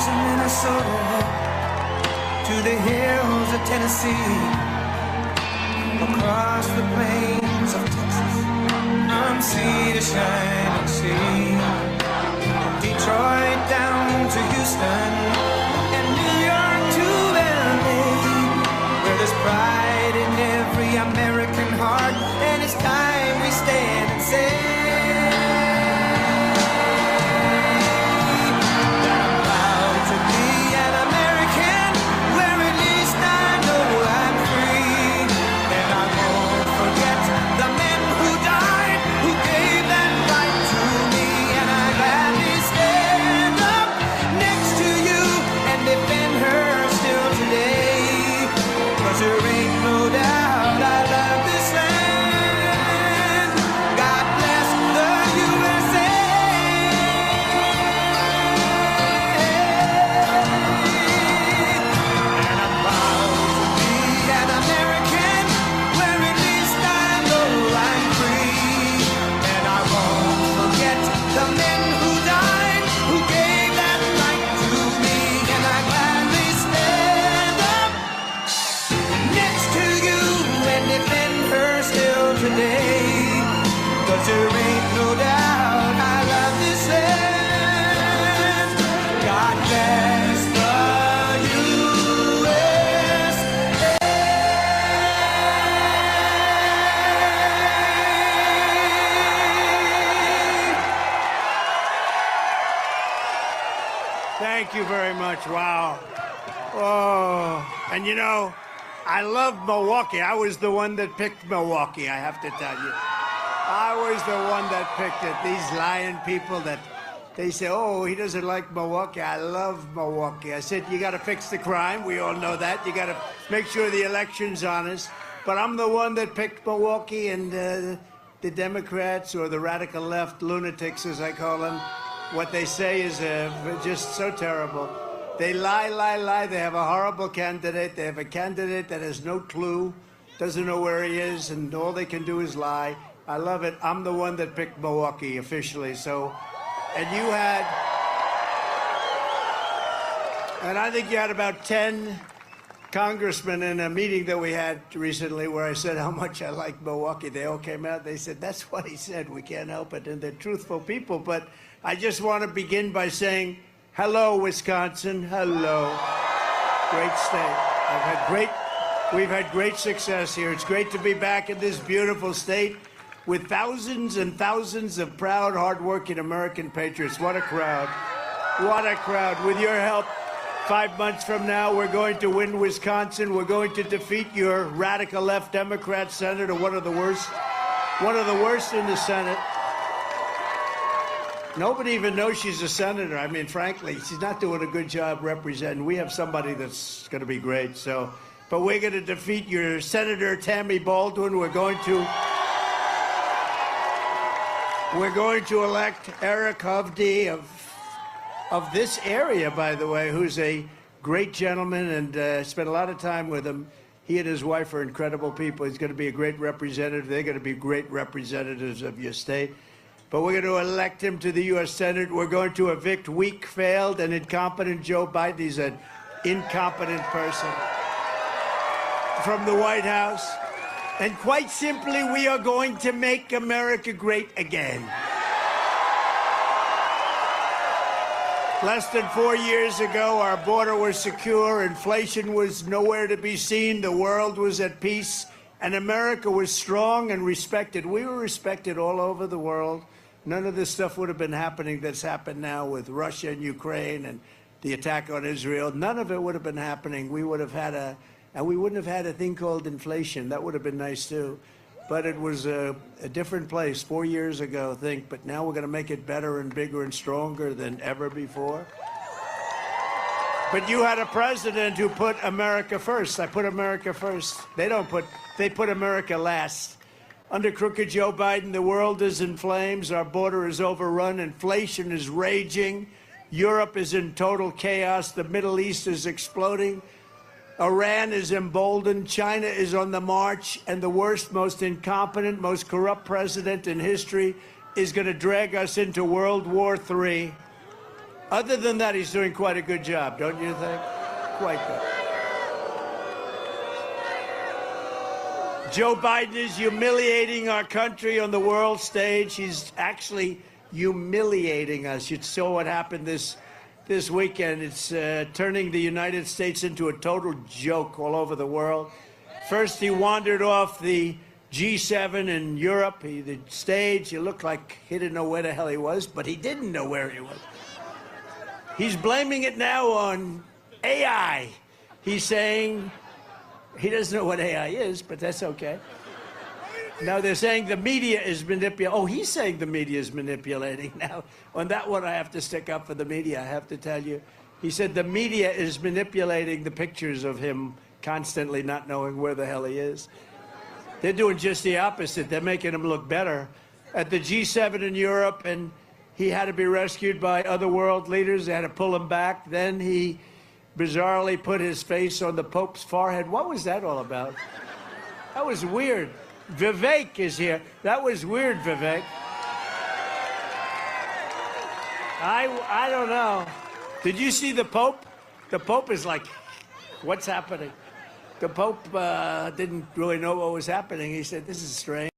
of Minnesota to the hills of Tennessee, across the plains of Texas, from sea to shining sea, Detroit down to Houston, and New York to LA, where there's pride in every American heart, and it's time we stand and say Thank you very much. Wow. Oh, and you know, I love Milwaukee. I was the one that picked Milwaukee, I have to tell you. I was the one that picked it. These lying people that they say, oh, he doesn't like Milwaukee. I love Milwaukee. I said, you got to fix the crime. We all know that. You got to make sure the election's honest. But I'm the one that picked Milwaukee, and the Democrats, or the radical left lunatics, as I call them, what they say is just so terrible. They lie, lie, lie. They have a horrible candidate. They have a candidate that has no clue, doesn't know where he is, and all they can do is lie. I love it. I'm the one that picked Milwaukee officially. So, and you had, and I think you had about 10 congressmen in a meeting that we had recently where I said how much I like Milwaukee. They all came out. They said, that's what he said. We can't help it. And they're truthful people. But I just want to begin by saying, hello, Wisconsin. Hello. Great state. We've had great success here. It's great to be back in this beautiful state with thousands and thousands of proud, hardworking American patriots. What a crowd. What a crowd. With your help, 5 months from now, we're going to win Wisconsin. We're going to defeat your radical left Democrat senator, one of the worst in the Senate. Nobody even knows she's a senator. I mean, frankly, she's not doing a good job representing. We have somebody that's going to be great. So, but we're going to defeat your Senator Tammy Baldwin. We're going to elect Eric Hovde of this area, by the way, who's a great gentleman, and spent a lot of time with him. He and his wife are incredible people. He's going to be a great representative. They're going to be great representatives of your state. But we're going to elect him to the U.S. Senate. We're going to evict weak, failed, and incompetent Joe Biden. He's an incompetent person from the White House. And quite simply, we are going to make America great again. Less than 4 years ago, our border was secure, inflation was nowhere to be seen, the world was at peace, and America was strong and respected. We were respected all over the world. None of this stuff would have been happening that's happened now with Russia and Ukraine and the attack on Israel. None of it would have been happening. We would have had and we wouldn't have had a thing called inflation. That would have been nice too. But it was a different place 4 years ago, I think. But now we're going to make it better and bigger and stronger than ever before. But you had a president who put America first. I put America first. They put America last. Under crooked Joe Biden, the world is in flames. Our border is overrun. Inflation is raging. Europe is in total chaos. The Middle East is exploding. Iran is emboldened. China is on the march. And the worst, most incompetent, most corrupt president in history is going to drag us into World War III. Other than that, he's doing quite a good job, don't you think? Quite good. Joe Biden is humiliating our country on the world stage. He's actually humiliating us. You saw what happened this weekend. It's turning the United States into a total joke all over the world. First, he wandered off the G7 in Europe, the stage. He looked like he didn't know where the hell he was, but he didn't know where he was. He's blaming it now on AI. He's saying he doesn't know what AI is, but that's okay. Now they're saying the media is manipulating. Oh, he's saying the media is manipulating now. On that one, I have to stick up for the media, I have to tell you. He said the media is manipulating the pictures of him constantly not knowing where the hell he is. They're doing just the opposite. They're making him look better. At the G7 in Europe, and he had to be rescued by other world leaders. They had to pull him back. Then he bizarrely put his face on the Pope's forehead. What was that all about? That was weird. Vivek is here. That was weird, Vivek. I don't know. Did you see the Pope? The Pope is like, what's happening? The Pope didn't really know what was happening. He said, this is strange.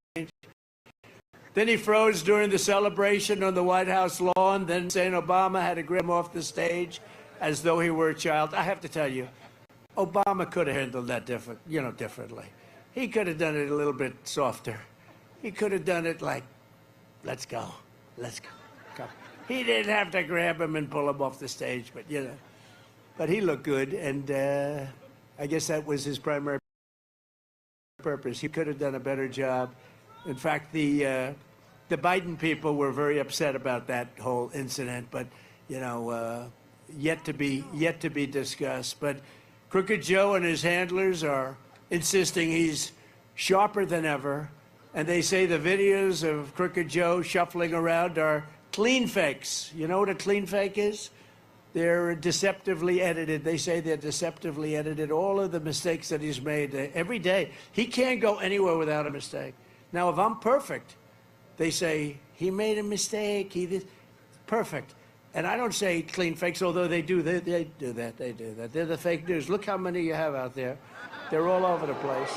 Then he froze during the celebration on the White House lawn. Then St. Obama had to grab him off the stage as though he were a child. I have to tell you, Obama could have handled that differently. He could have done it a little bit softer. He could have done it like, let's go, come. He didn't have to grab him and pull him off the stage, but but he looked good, and I guess that was his primary purpose. He could have done a better job. In fact, the Biden people were very upset about that whole incident, but yet to be discussed. But Crooked Joe and his handlers are insisting he's sharper than ever, and they say the videos of Crooked Joe shuffling around are clean fakes. You know what a clean fake is? They're deceptively edited. They say they're deceptively edited. All of the mistakes that he's made every day. He can't go anywhere without a mistake. Now, if I'm perfect, they say he made a mistake. He did perfect. And I don't say clean fakes, although they do. They do that. They do that. They're the fake news. Look how many you have out there. They're all over the place.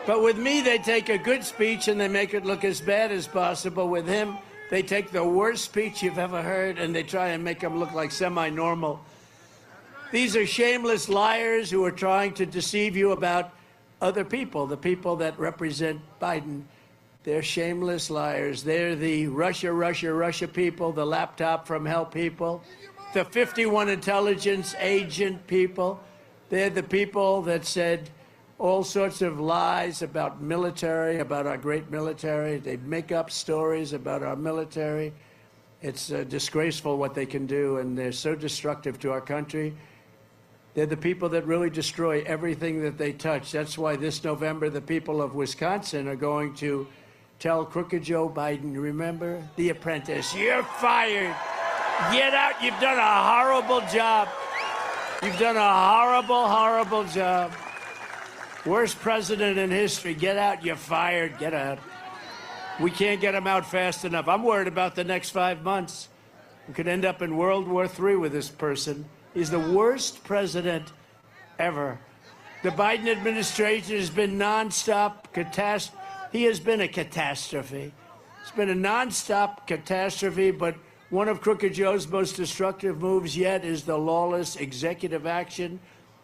But with me, they take a good speech and they make it look as bad as possible. With him, they take the worst speech you've ever heard and they try and make him look like semi-normal. These are shameless liars who are trying to deceive you about other people, the people that represent Biden. They're shameless liars. They're the Russia people, the laptop from hell people, the 51 intelligence agent people. They're the people that said all sorts of lies about military, about our great military. They make up stories about our military. It's disgraceful what they can do, and they're so destructive to our country. They're the people that really destroy everything that they touch. That's why this November the people of Wisconsin are going to tell Crooked Joe Biden, remember The Apprentice, you're fired. Get out. You've done a horrible job. You've done a horrible, horrible job. Worst president in history. Get out. You're fired. Get out. We can't get him out fast enough. I'm worried about the next 5 months. We could end up in World War III with this person. He's the worst president ever. The Biden administration has been nonstop catastrophe. He has been a catastrophe. It's been a nonstop catastrophe, but one of Crooked Joe's most destructive moves yet is the lawless executive action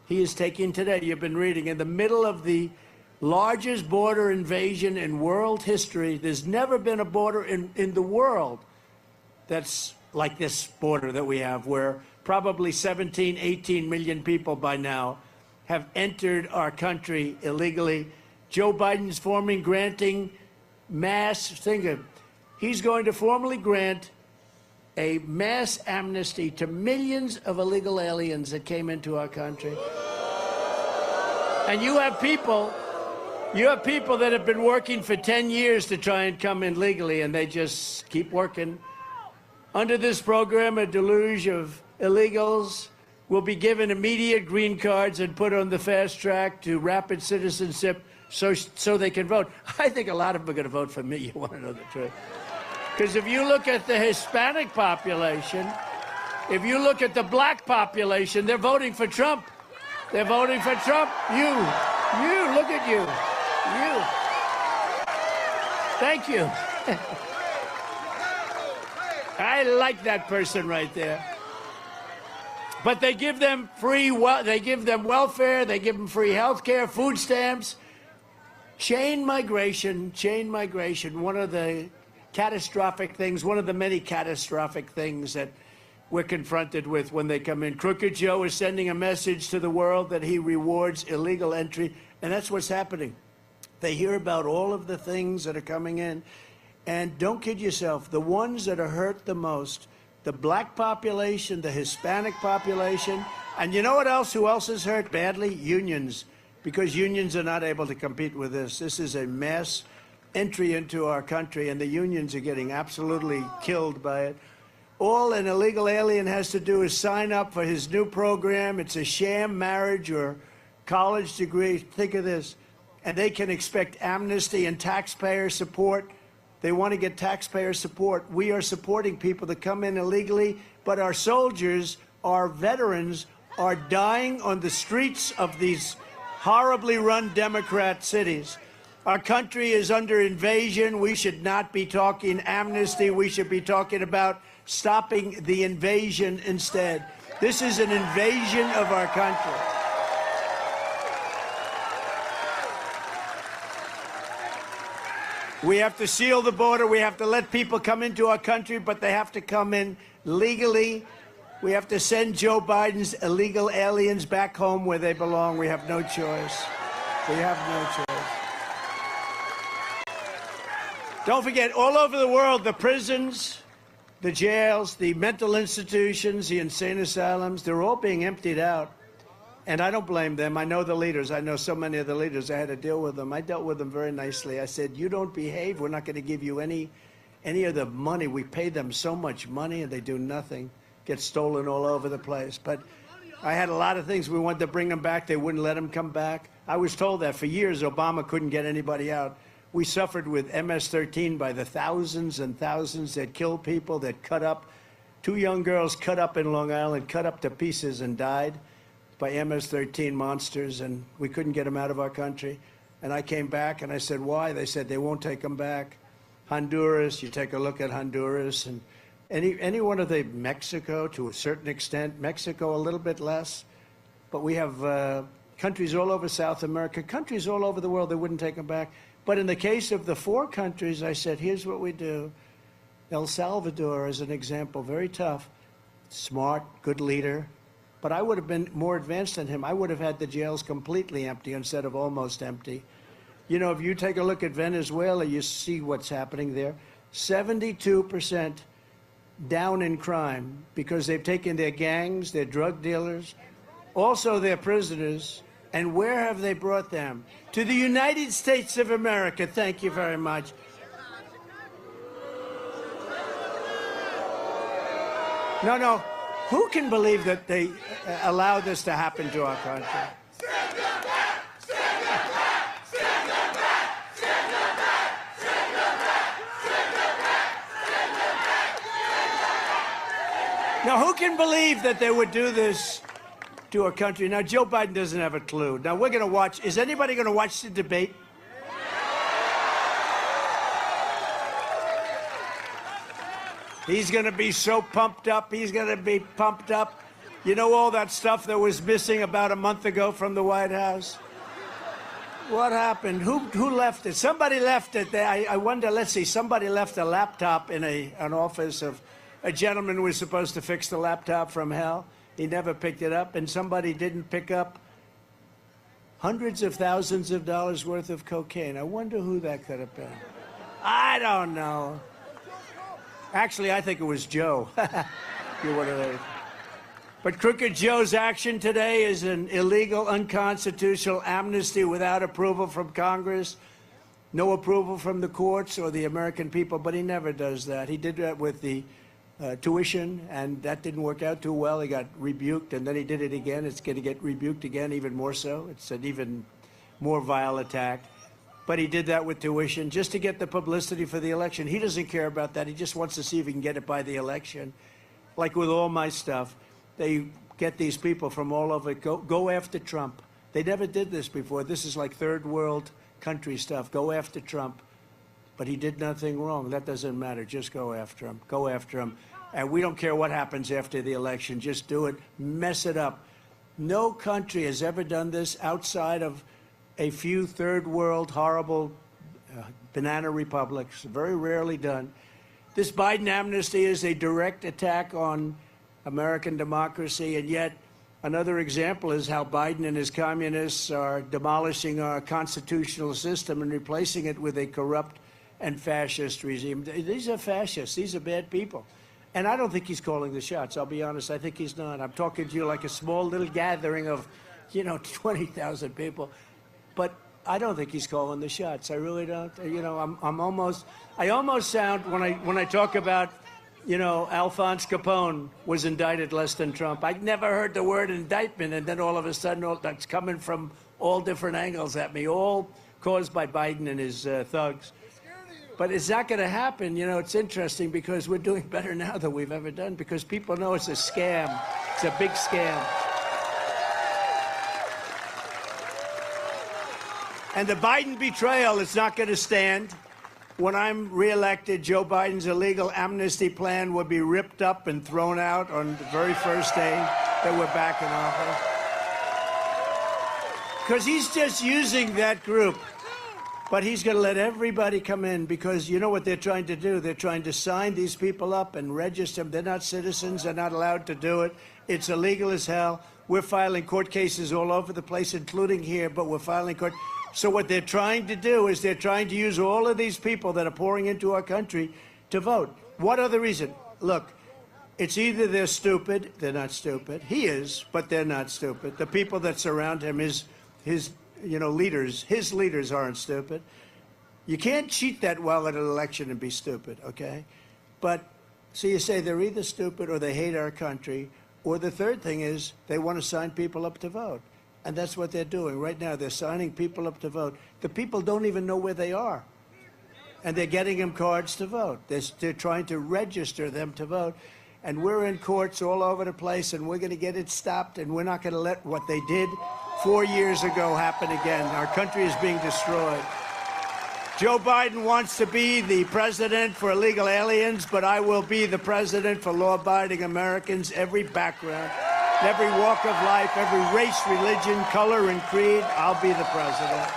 he is taking today. You've been reading, in the middle of the largest border invasion in world history. There's never been a border in the world that's like this border that we have, where probably 17, 18 million people by now have entered our country illegally. Joe Biden's granting mass, he's going to formally grant a mass amnesty to millions of illegal aliens that came into our country. And you have people that have been working for 10 years to try and come in legally, and they just keep working. Under this program, a deluge of illegals will be given immediate green cards and put on the fast track to rapid citizenship so they can vote. I think a lot of them are going to vote for me. You want to know the truth? Because if you look at the Hispanic population, if you look at the black population, they're voting for Trump. They're voting for Trump. You, look at you. You. Thank you. I like that person right there. But they give them they give them welfare, they give them free health care, food stamps. Chain migration, one of the catastrophic things, one of the many catastrophic things that we're confronted with when they come in. Crooked Joe is sending a message to the world that he rewards illegal entry, and that's what's happening. They hear about all of the things that are coming in, and don't kid yourself, the ones that are hurt the most, the black population, the Hispanic population, and you know what else? Who else is hurt badly? Unions, because unions are not able to compete with this. This is a mass entry into our country, and the unions are getting absolutely killed by it. All an illegal alien has to do is sign up for his new program. It's a sham marriage or college degree. Think of this. And they can expect amnesty and taxpayer support. They want to get taxpayer support. We are supporting people that come in illegally, but our soldiers, our veterans, are dying on the streets of these horribly run Democrat cities. Our country is under invasion. We should not be talking amnesty. We should be talking about stopping the invasion instead. This is an invasion of our country. We have to seal the border. We have to let people come into our country, but they have to come in legally. We have to send Joe Biden's illegal aliens back home where they belong. We have no choice. We have no choice. Don't forget, all over the world, the prisons, the jails, the mental institutions, the insane asylums, they're all being emptied out. And I don't blame them. I know the leaders. I know so many of the leaders. I had to deal with them. I dealt with them very nicely. I said, you don't behave, we're not going to give you any of the money. We pay them so much money, and they do nothing. Get stolen all over the place. But I had a lot of things. We wanted to bring them back. They wouldn't let them come back. I was told that for years Obama couldn't get anybody out. We suffered with MS-13 by the thousands and thousands that killed people, that cut up. 2 young girls cut up in Long Island, cut up to pieces and died by MS-13 monsters, and we couldn't get them out of our country. And I came back and I said, why? They said they won't take them back. Honduras, you take a look at Honduras, and any one of the Mexico to a certain extent, Mexico a little bit less, but we have countries all over South America, countries all over the world that wouldn't take them back. But in the case of the 4 countries, I said, here's what we do. El Salvador is an example, very tough, smart, good leader. But I would have been more advanced than him. I would have had the jails completely empty instead of almost empty. You know, if you take a look at Venezuela, you see what's happening there. 72% down in crime because they've taken their gangs, their drug dealers, also their prisoners. And where have they brought them? To the United States of America. Thank you very much. No. Who can believe that they allow this to happen to our country? Stand up back! Stand up back! Stand up back! Stand up back! Stand up back! Stand up back! Stand up back! Now, who can believe that they would do this to our country? Now, Joe Biden doesn't have a clue. Now, we're going to watch. Is anybody going to watch the debate? He's going to be so pumped up. He's going to be pumped up. You know all that stuff that was missing about a month ago from the White House? What happened? Who left it? Somebody left it there. I wonder, let's see, somebody left a laptop in an office of a gentleman who was supposed to fix the laptop from hell. He never picked it up, and somebody didn't pick up hundreds of thousands of dollars worth of cocaine. I wonder who that could have been. I don't know. Actually, I think it was Joe. You're one of those. But Crooked Joe's action today is an illegal, unconstitutional amnesty without approval from Congress, no approval from the courts or the American people, but he never does that. He did that with the tuition, and that didn't work out too well. He got rebuked, and then he did it again. It's going to get rebuked again, even more so. It's an even more vile attack. But he did that with tuition just to get the publicity for the election. He doesn't care about that. He just wants to see if he can get it by the election. Like with all my stuff, they get these people from all over, go after Trump. They never did this before. This is like third world country stuff. Go after Trump. But he did nothing wrong. That doesn't matter. Just go after him. Go after him. And we don't care what happens after the election. Just do it. Mess it up. No country has ever done this outside of a few third world horrible banana republics. Very rarely done. This Biden amnesty is a direct attack on American democracy, and yet another example is how Biden and his communists are demolishing our constitutional system and replacing it with a corrupt and fascist regime. These are fascists. These are bad people. And I don't think he's calling the shots. I'll be honest. I think he's not. I'm talking to you like a small little gathering of, 20,000 people. But I don't think he's calling the shots. I really don't. I almost sound, when I talk about, Alphonse Capone was indicted less than Trump. I never heard the word indictment, and then all of a sudden that's coming from all different angles at me, all caused by Biden and his thugs. But it's not going to happen. It's interesting because we're doing better now than we've ever done because people know it's a scam. It's a big scam. And the Biden betrayal is not going to stand. When I'm reelected, Joe Biden's illegal amnesty plan will be ripped up and thrown out on the very first day that we're back in office. Because he's just using that group. But he's going to let everybody come in because you know what they're trying to do? They're trying to sign these people up and register them. They're not citizens. They're not allowed to do it. It's illegal as hell. We're filing court cases all over the place, including here, but we're filing court. So what they're trying to do is they're trying to use all of these people that are pouring into our country to vote. What other reason? Look, it's either they're stupid, they're not stupid. He is, but they're not stupid. The people that surround him, his leaders, his leaders aren't stupid. You can't cheat that well at an election and be stupid, okay? But, so you say they're either stupid or they hate our country, or the third thing is they want to sign people up to vote. And that's what they're doing right now. They're signing people up to vote. The people don't even know where they are. And they're getting them cards to vote. They're trying to register them to vote. And we're in courts all over the place, and we're going to get it stopped, and we're not going to let what they did 4 years ago happen again. Our country is being destroyed. Joe Biden wants to be the president for illegal aliens, but I will be the president for law-abiding Americans, every background, every walk of life, every race, religion, color, and creed. I'll be the president.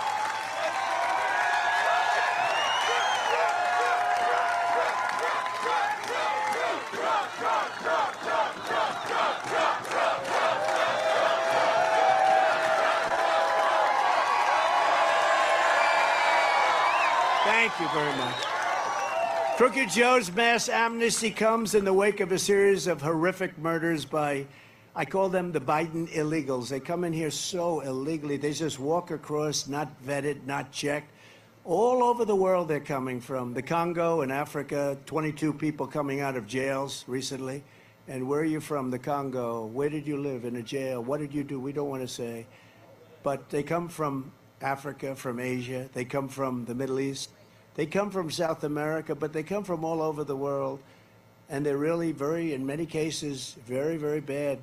Thank you very much. Crooked Joe's mass amnesty comes in the wake of a series of horrific murders by, I call them the Biden illegals. They come in here so illegally. They just walk across, not vetted, not checked. All over the world they're coming from. The Congo in Africa, 22 people coming out of jails recently. And where are you from? The Congo. Where did you live? In a jail. What did you do? We don't want to say. But they come from Africa, from Asia. They come from the Middle East. They come from South America, but they come from all over the world. And they're really in many cases, very, very bad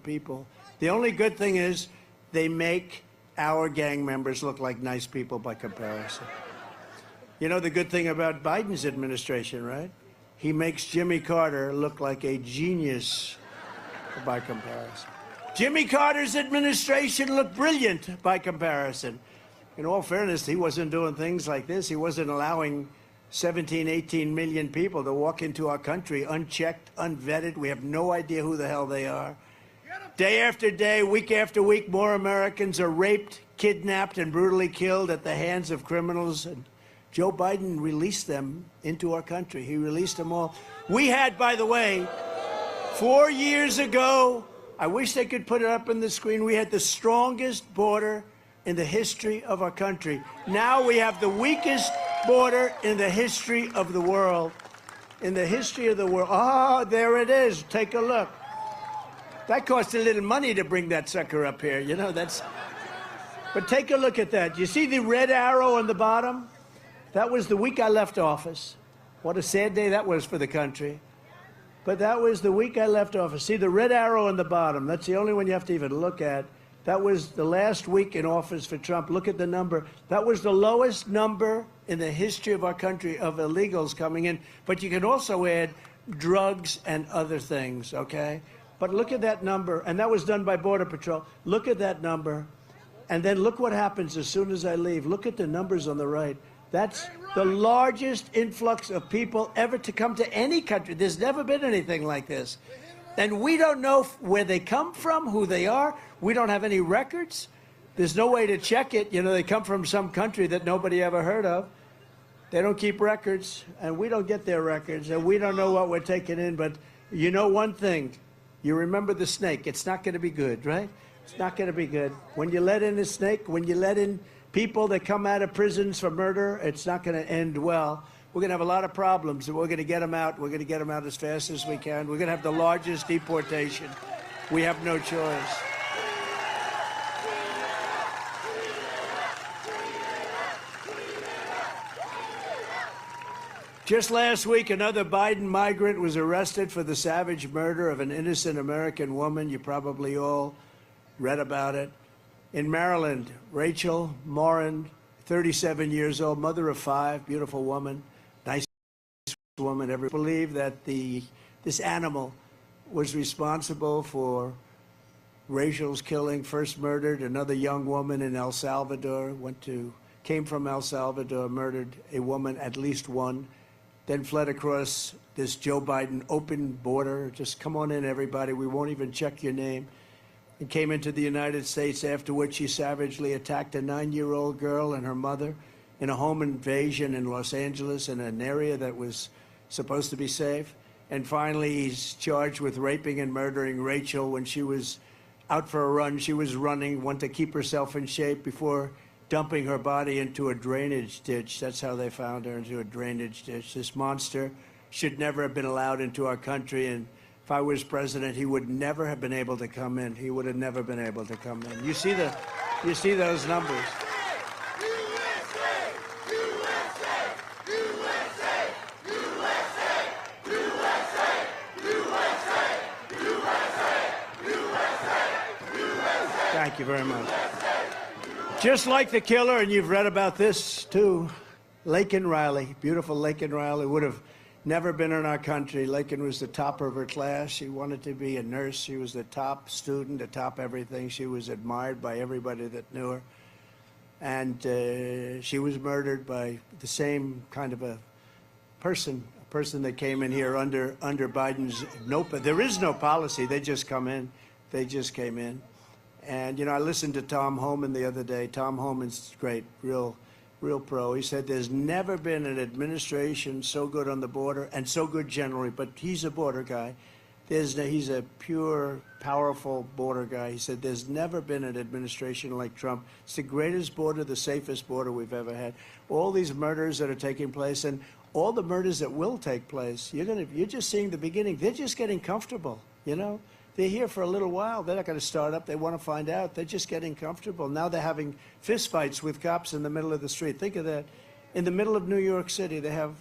people. The only good thing is they make our gang members look like nice people by comparison. You know the good thing about Biden's administration, right? He makes Jimmy Carter look like a genius by comparison. Jimmy Carter's administration looked brilliant by comparison. In all fairness, he wasn't doing things like this. He wasn't allowing 17, 18 million people to walk into our country unchecked, unvetted. We have no idea who the hell they are. Day after day, week after week, more Americans are raped, kidnapped, and brutally killed at the hands of criminals. And Joe Biden released them into our country. He released them all. We had, by the way, 4 years ago, I wish they could put it up on the screen, we had the strongest border in the history of our country. Now we have the weakest border in the history of the world. In the history of the world. Oh, there it is. Take a look. That cost a little money to bring that sucker up here. You know, that's... But take a look at that. You see the red arrow on the bottom? That was the week I left office. What a sad day that was for the country. But that was the week I left office. See the red arrow on the bottom? That's the only one you have to even look at. That was the last week in office for Trump. Look at the number. That was the lowest number in the history of our country of illegals coming in. But you can also add drugs and other things, okay? But look at that number. And that was done by Border Patrol. Look at that number. And then look what happens as soon as I leave. Look at the numbers on the right. That's the largest influx of people ever to come to any country. There's never been anything like this. And we don't know where they come from, who they are. We don't have any records. There's no way to check it. You know, they come from some country that nobody ever heard of. They don't keep records, and we don't get their records, and we don't know what we're taking in. But you know one thing. You remember the snake. It's not going to be good, right? It's not going to be good. When you let in a snake, when you let in people that come out of prisons for murder, it's not going to end well. We're going to have a lot of problems, and we're going to get them out. We're going to get them out as fast as we can. We're going to have the largest deportation. We have no choice. Just last week, another Biden migrant was arrested for the savage murder of an innocent American woman. You probably all read about it. In Maryland, Rachel Morin, 37 years old, mother of 5, beautiful woman, nice woman. Everyone believed that this animal was responsible for Rachel's killing, first murdered another young woman in El Salvador, came from El Salvador, murdered a woman, at least one, then fled across this Joe Biden open border. Just come on in, everybody. We won't even check your name. And came into the United States, after which he savagely attacked a 9-year-old girl and her mother in a home invasion in Los Angeles in an area that was supposed to be safe. And finally, he's charged with raping and murdering Rachel when she was out for a run. She was running, wanted to keep herself in shape before dumping her body into a drainage ditch. That's how they found her, into a drainage ditch. This monster should never have been allowed into our country. And if I was president, he would never have been able to come in. He would have never been able to come in. You see those numbers. Thank you very much. Just like the killer, and you've read about this too, Laken Riley, beautiful Laken Riley, would have never been in our country. Laken was the topper of her class. She wanted to be a nurse. She was the top student, the top everything. She was admired by everybody that knew her. And she was murdered by the same kind of a person that came in here under Biden's there is no policy. They just come in. They just came in. And, you know, I listened to Tom Homan the other day. Tom Homan's great, real pro. He said there's never been an administration so good on the border and so good generally, but he's a border guy. He's a pure, powerful border guy. He said there's never been an administration like Trump. It's the greatest border, the safest border we've ever had. All these murders that are taking place and all the murders that will take place, you're just seeing the beginning. They're just getting comfortable, you know? They're here for a little while. They're not going to start up. They want to find out. They're just getting comfortable. Now they're having fistfights with cops in the middle of the street. Think of that. In the middle of New York City, they have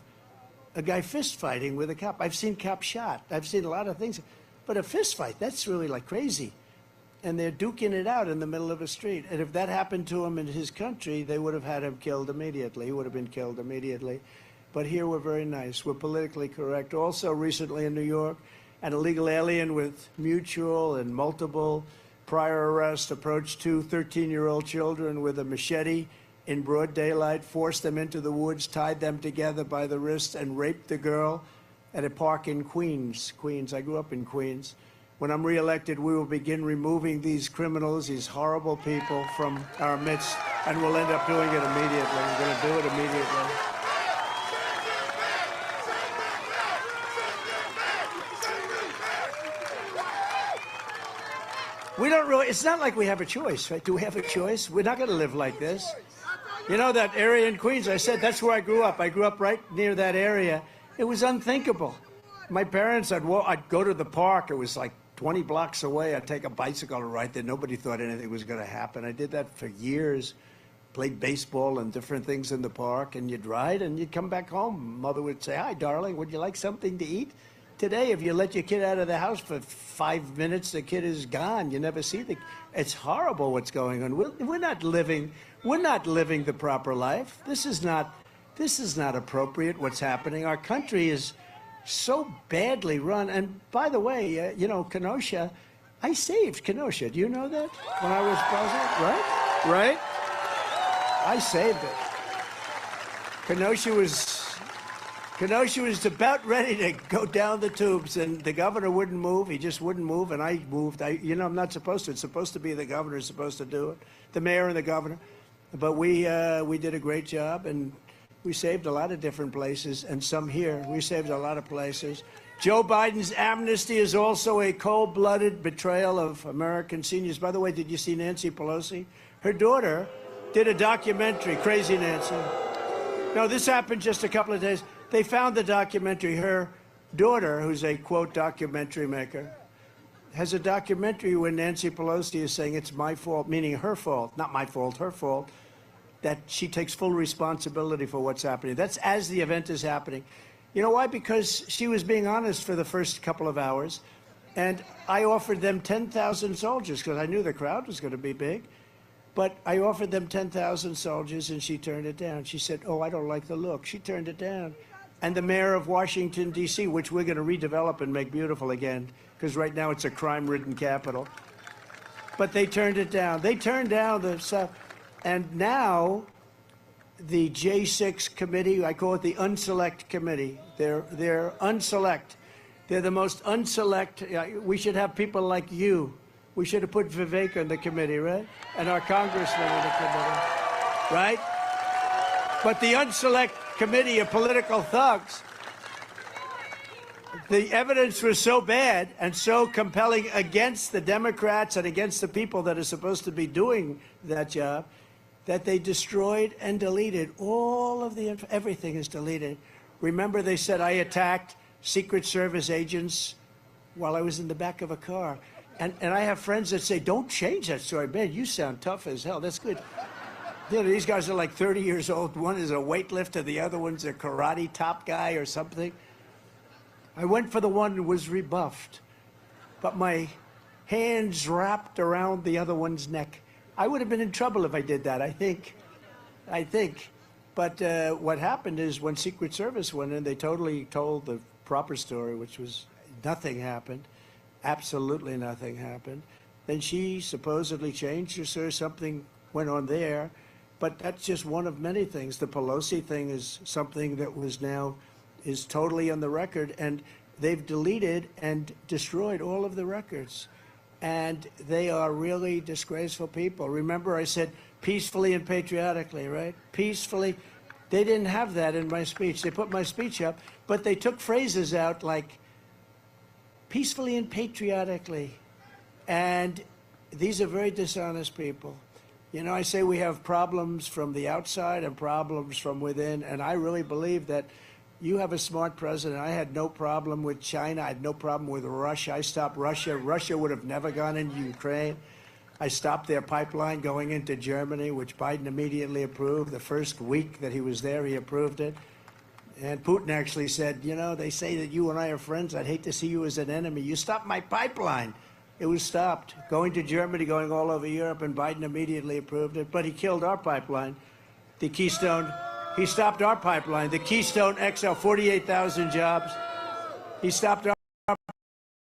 a guy fist fighting with a cop. I've seen cops shot. I've seen a lot of things. But a fist fight, that's really like crazy. And they're duking it out in the middle of a street. And if that happened to him in his country, they would have had him killed immediately. He would have been killed immediately. But here we're very nice. We're politically correct. Also recently in New York, an illegal alien with mutual and multiple prior arrests approached 2 13-year-old children with a machete in broad daylight, forced them into the woods, tied them together by the wrists, and raped the girl at a park in Queens. I grew up in Queens. When I'm reelected, we will begin removing these criminals, these horrible people from our midst, and we'll end up doing it immediately. We're going to do it immediately. We don't really, it's not like we have a choice, right? Do we have a choice? We're not going to live like this. You know, that area in Queens, I said, that's where I grew up. I grew up right near that area. It was unthinkable. My parents, I'd go to the park. It was like 20 blocks away, I'd take a bicycle right there. Nobody thought anything was going to happen. I did that for years. Played baseball and different things in the park, and you'd ride and you'd come back home. Mother would say, "Hi, darling, would you like something to eat?" Today, if you let your kid out of the house for 5 minutes, the kid is gone. You never see the. It's horrible what's going on. We're not living the proper life. This is not appropriate. What's happening? Our country is so badly run. And by the way, you know, Kenosha, I saved Kenosha. Do you know that? When I was president, right? Right? I saved it. Kenosha was about ready to go down the tubes, and the governor wouldn't move. He just wouldn't move, and I moved. You know, I'm not supposed to. It's supposed to be the governor who's supposed to do it, the mayor and the governor. But we did a great job, and we saved a lot of different places, and some here. We saved a lot of places. Joe Biden's amnesty is also a cold-blooded betrayal of American seniors. By the way, did you see Nancy Pelosi? Her daughter did a documentary, Crazy Nancy. No, this happened just a couple of days. They found the documentary. Her daughter, who's a, quote, documentary maker, has a documentary where Nancy Pelosi is saying it's my fault, meaning her fault, not my fault, her fault, that she takes full responsibility for what's happening. That's as the event is happening. You know why? Because she was being honest for the first couple of hours, and I offered them 10,000 soldiers because I knew the crowd was going to be big. But I offered them 10,000 soldiers, and she turned it down. She said, "Oh, I don't like the look." She turned it down. And the mayor of Washington, D.C., which we're going to redevelop and make beautiful again, because right now it's a crime-ridden capital. But they turned it down. They turned down the stuff. And now the J6 committee, I call it the unselect committee. They're unselect. They're the most unselect. We should have people like you. We should have put Vivek on the committee, right? And our congressman on the committee, right? But the unselect committee of political thugs, the evidence was so bad and so compelling against the Democrats and against the people that are supposed to be doing that job that they destroyed and deleted all of the, everything is deleted. Remember, they said I attacked Secret Service agents while I was in the back of a car. And I have friends that say, don't change that story. Man, you sound tough as hell. That's good. You know, these guys are like 30 years old. One is a weightlifter. The other one's a karate top guy or something. I went for the one who was rebuffed. But my hands wrapped around the other one's neck. I would have been in trouble if I did that, I think. But what happened is when Secret Service went in, they totally told the proper story, which was nothing happened. Absolutely nothing happened. Then she supposedly changed her story. Something went on there. But that's just one of many things. The Pelosi thing is something that is totally on the record. And they've deleted and destroyed all of the records. And they are really disgraceful people. Remember, I said peacefully and patriotically, right? Peacefully. They didn't have that in my speech. They put my speech up, but they took phrases out like peacefully and patriotically. And these are very dishonest people. You know, I say we have problems from the outside and problems from within, and I really believe that you have a smart president. I had no problem with China. I had no problem with Russia. I stopped Russia. Russia would have never gone into Ukraine. I stopped their pipeline going into Germany, which Biden immediately approved. The first week that he was there, he approved it. And Putin actually said, you know, they say that you and I are friends. I'd hate to see you as an enemy. You stopped my pipeline. It was stopped. Going to Germany, going all over Europe, and Biden immediately approved it. But he killed our pipeline, the Keystone. He stopped our pipeline, the Keystone XL, 48,000 jobs. He stopped our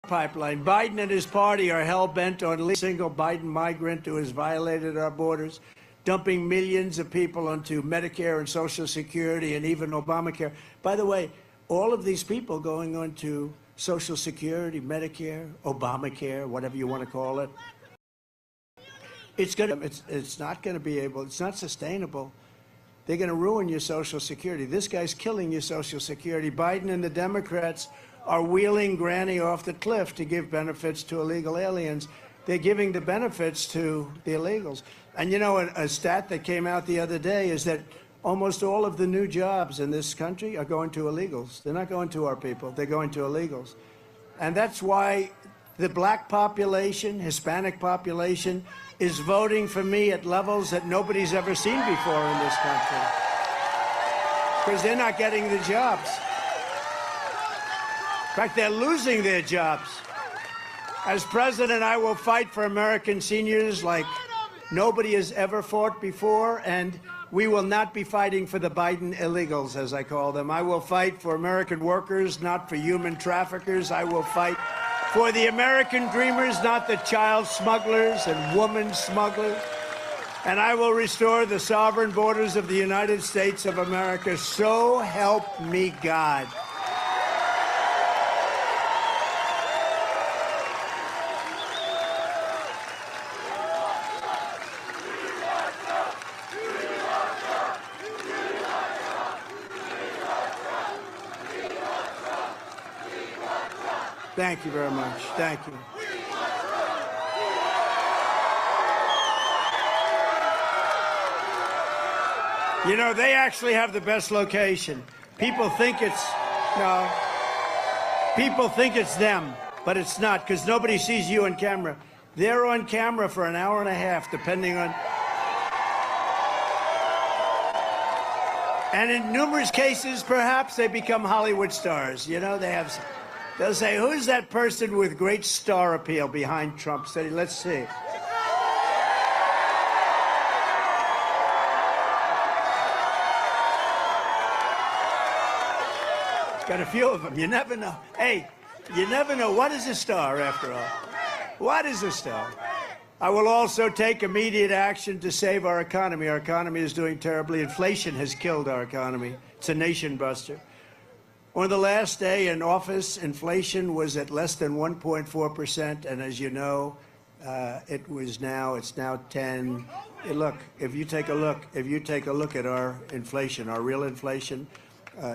pipeline. Biden and his party are hell-bent on leaving a single Biden migrant who has violated our borders, dumping millions of people onto Medicare and Social Security and even Obamacare. By the way, all of these people going on to Social Security, Medicare, Obamacare, whatever you want to call it, it's not going to be able, it's not sustainable. They're going to ruin your Social Security. This guy's killing your Social Security. Biden and the Democrats are wheeling Granny off the cliff to give benefits to illegal aliens. They're giving the benefits to the illegals. And you know, a stat that came out the other day is that almost all of the new jobs in this country are going to illegals. They're not going to our people. They're going to illegals. And that's why The black population, Hispanic population, is voting for me at levels that nobody's ever seen before in this country. Because they're not getting the jobs. In fact, they're losing their jobs. As president, I will fight for American seniors like nobody has ever fought before, and we will not be fighting for the Biden illegals, as I call them. I will fight for American workers, not for human traffickers. I will fight for the American dreamers, not the child smugglers and woman smugglers. And I will restore the sovereign borders of the United States of America. So help me God. Thank you very much. Thank you. You know, they actually have the best location. People think it's, no, people think it's them, but it's not, because nobody sees you on camera. They're on camera for an hour and a half, depending on. And in numerous cases, perhaps they become Hollywood stars. You know, they'll say, who's that person with great star appeal behind Trump? Say, let's see. Got a few of them. You never know. Hey, you never know. What is a star, after all? What is a star? I will also take immediate action to save our economy. Our economy is doing terribly. Inflation has killed our economy. It's a nation buster. On the last day in office, inflation was at less than 1.4%, and as you know, it's now 10. Look, if you take a look at our inflation, our real inflation,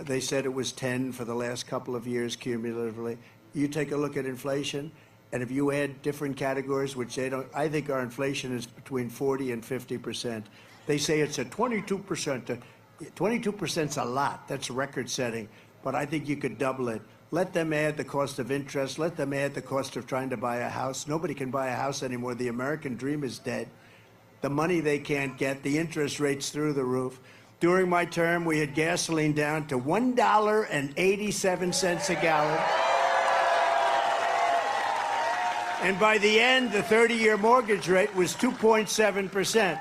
they said it was 10 for the last couple of years cumulatively. You take a look at inflation, and if you add different categories, which they don't, I think our inflation is between 40 and 50%. They say it's at 22%. 22%'s a lot. That's record-setting. But I think you could double it. Let them add the cost of interest. Let them add the cost of trying to buy a house. Nobody can buy a house anymore. The American dream is dead. The money they can't get, the interest rates through the roof. During my term, we had gasoline down to $1.87 a gallon. And by the end, the 30-year mortgage rate was 2.7%.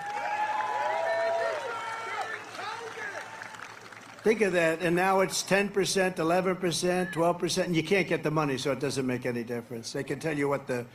Think of that, and now it's 10%, 11%, 12%, and you can't get the money, so it doesn't make any difference. They can tell you what the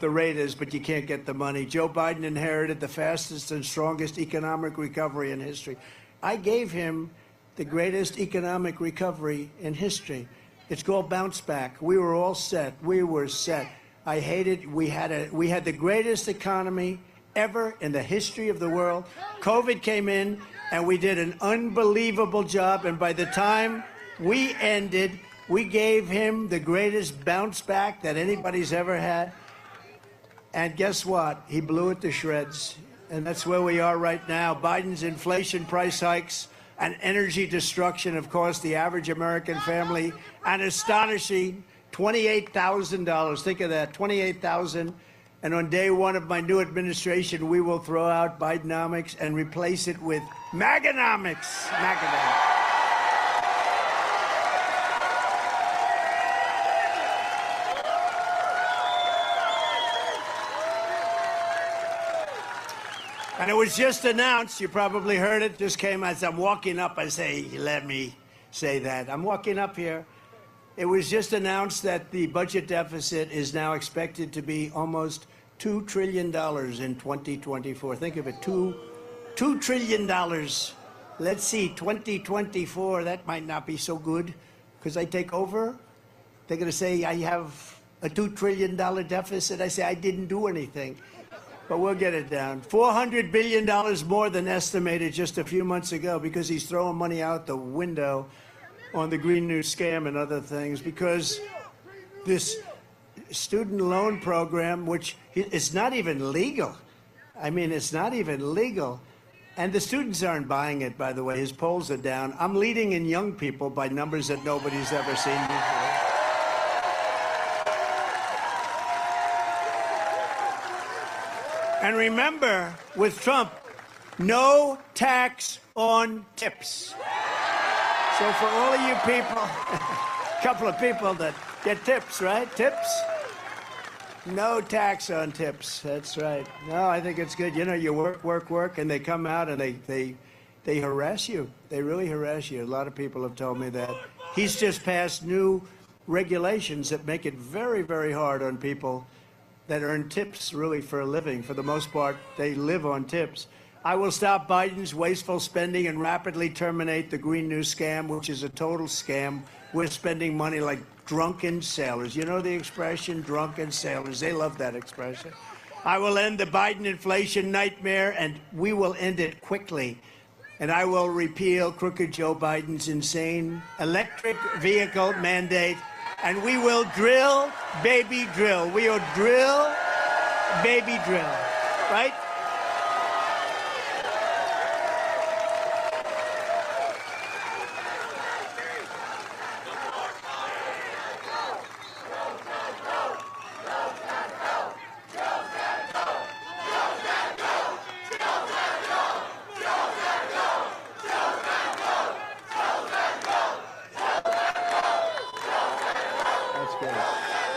rate is, but you can't get the money. Joe Biden inherited the fastest and strongest economic recovery in history. I gave him the greatest economic recovery in history. It's called bounce back. We were all set. We were set. I hated, we had the greatest economy ever in the history of the world. COVID came in, and we did an unbelievable job. And by the time we ended, we gave him the greatest bounce back that anybody's ever had. And guess what? He blew it to shreds. And that's where we are right now. Biden's inflation price hikes and energy destruction have cost the average American family an astonishing $28,000. Think of that, $28,000. And on day one of my new administration, we will throw out Bidenomics and replace it with Maganomics. Maganomics. And it was just announced, you probably heard it, just came as I'm walking up, I say, let me say that. I'm walking up here. It was just announced that the budget deficit is now expected to be almost $2 trillion in 2024. Think of it, $2 trillion. Let's see, 2024, that might not be so good because I take over. They're going to say I have a $2 trillion deficit. I say I didn't do anything. But we'll get it down. $400 billion more than estimated just a few months ago because he's throwing money out the window on the Green New scam and other things, because this student loan program, which is not even legal. I mean, it's not even legal. And the students aren't buying it, by the way. His polls are down. I'm leading in young people by numbers that nobody's ever seen before. And remember, with Trump, no tax on tips. So for all of you people, a couple of people that get tips, right? Tips? No tax on tips. That's right. No, I think it's good. You know, you work, and they come out and they harass you. They really harass you. A lot of people have told me that. He's just passed new regulations that make it very, very hard on people that earn tips really for a living. For the most part, they live on tips. I will stop Biden's wasteful spending and rapidly terminate the Green New Scam, which is a total scam. We're spending money like drunken sailors. You know the expression, drunken sailors? They love that expression. I will end the Biden inflation nightmare, and we will end it quickly. And I will repeal crooked Joe Biden's insane electric vehicle mandate, and we will drill, baby, drill. We will drill, baby, drill, right?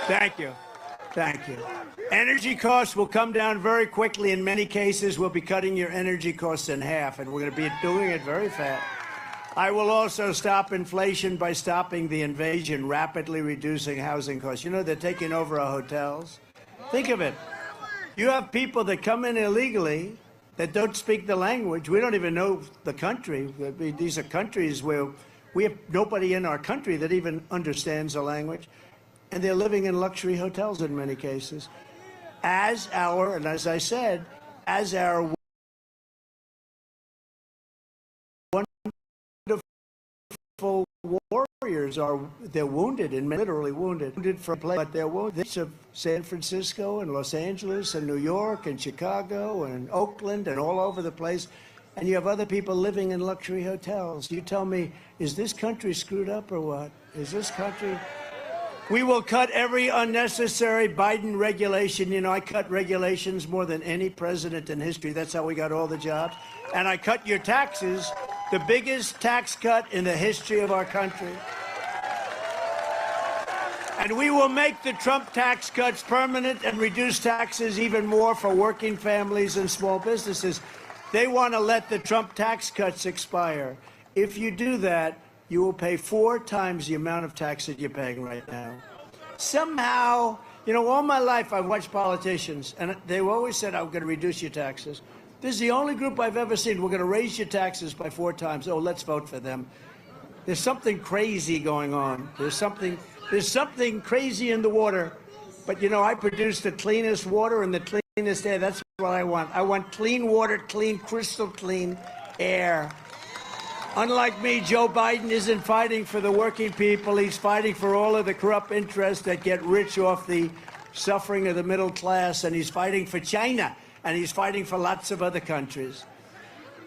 Thank you. Thank you. Energy costs will come down very quickly. In many cases, we'll be cutting your energy costs in half, and we're going to be doing it very fast. I will also stop inflation by stopping the invasion, rapidly reducing housing costs. You know, they're taking over our hotels. Think of it. You have people that come in illegally that don't speak the language. We don't even know the country. These are countries where we have nobody in our country that even understands the language. And they're living in luxury hotels in many cases. As I said, as our wonderful warriors they're wounded and literally wounded for play, but they're wounded. Of San Francisco and Los Angeles and New York and Chicago and Oakland and all over the place. And you have other people living in luxury hotels. You tell me, is this country screwed up or what? Is this country... We will cut every unnecessary Biden regulation. You know, I cut regulations more than any president in history. That's how we got all the jobs. And I cut your taxes, the biggest tax cut in the history of our country. And we will make the Trump tax cuts permanent and reduce taxes even more for working families and small businesses. They want to let the Trump tax cuts expire. If you do that, you will pay 4 times the amount of tax that you're paying right now. Somehow, you know, all my life I've watched politicians, and they've always said, I'm going to reduce your taxes. This is the only group I've ever seen. We're going to raise your taxes by 4 times. Oh, let's vote for them. There's something crazy going on. There's something crazy in the water. But, you know, I produce the cleanest water and the cleanest air. That's what I want. I want clean water, clean, crystal clean air. Unlike me, Joe Biden isn't fighting for the working people. He's fighting for all of the corrupt interests that get rich off the suffering of the middle class. And he's fighting for China. And he's fighting for lots of other countries.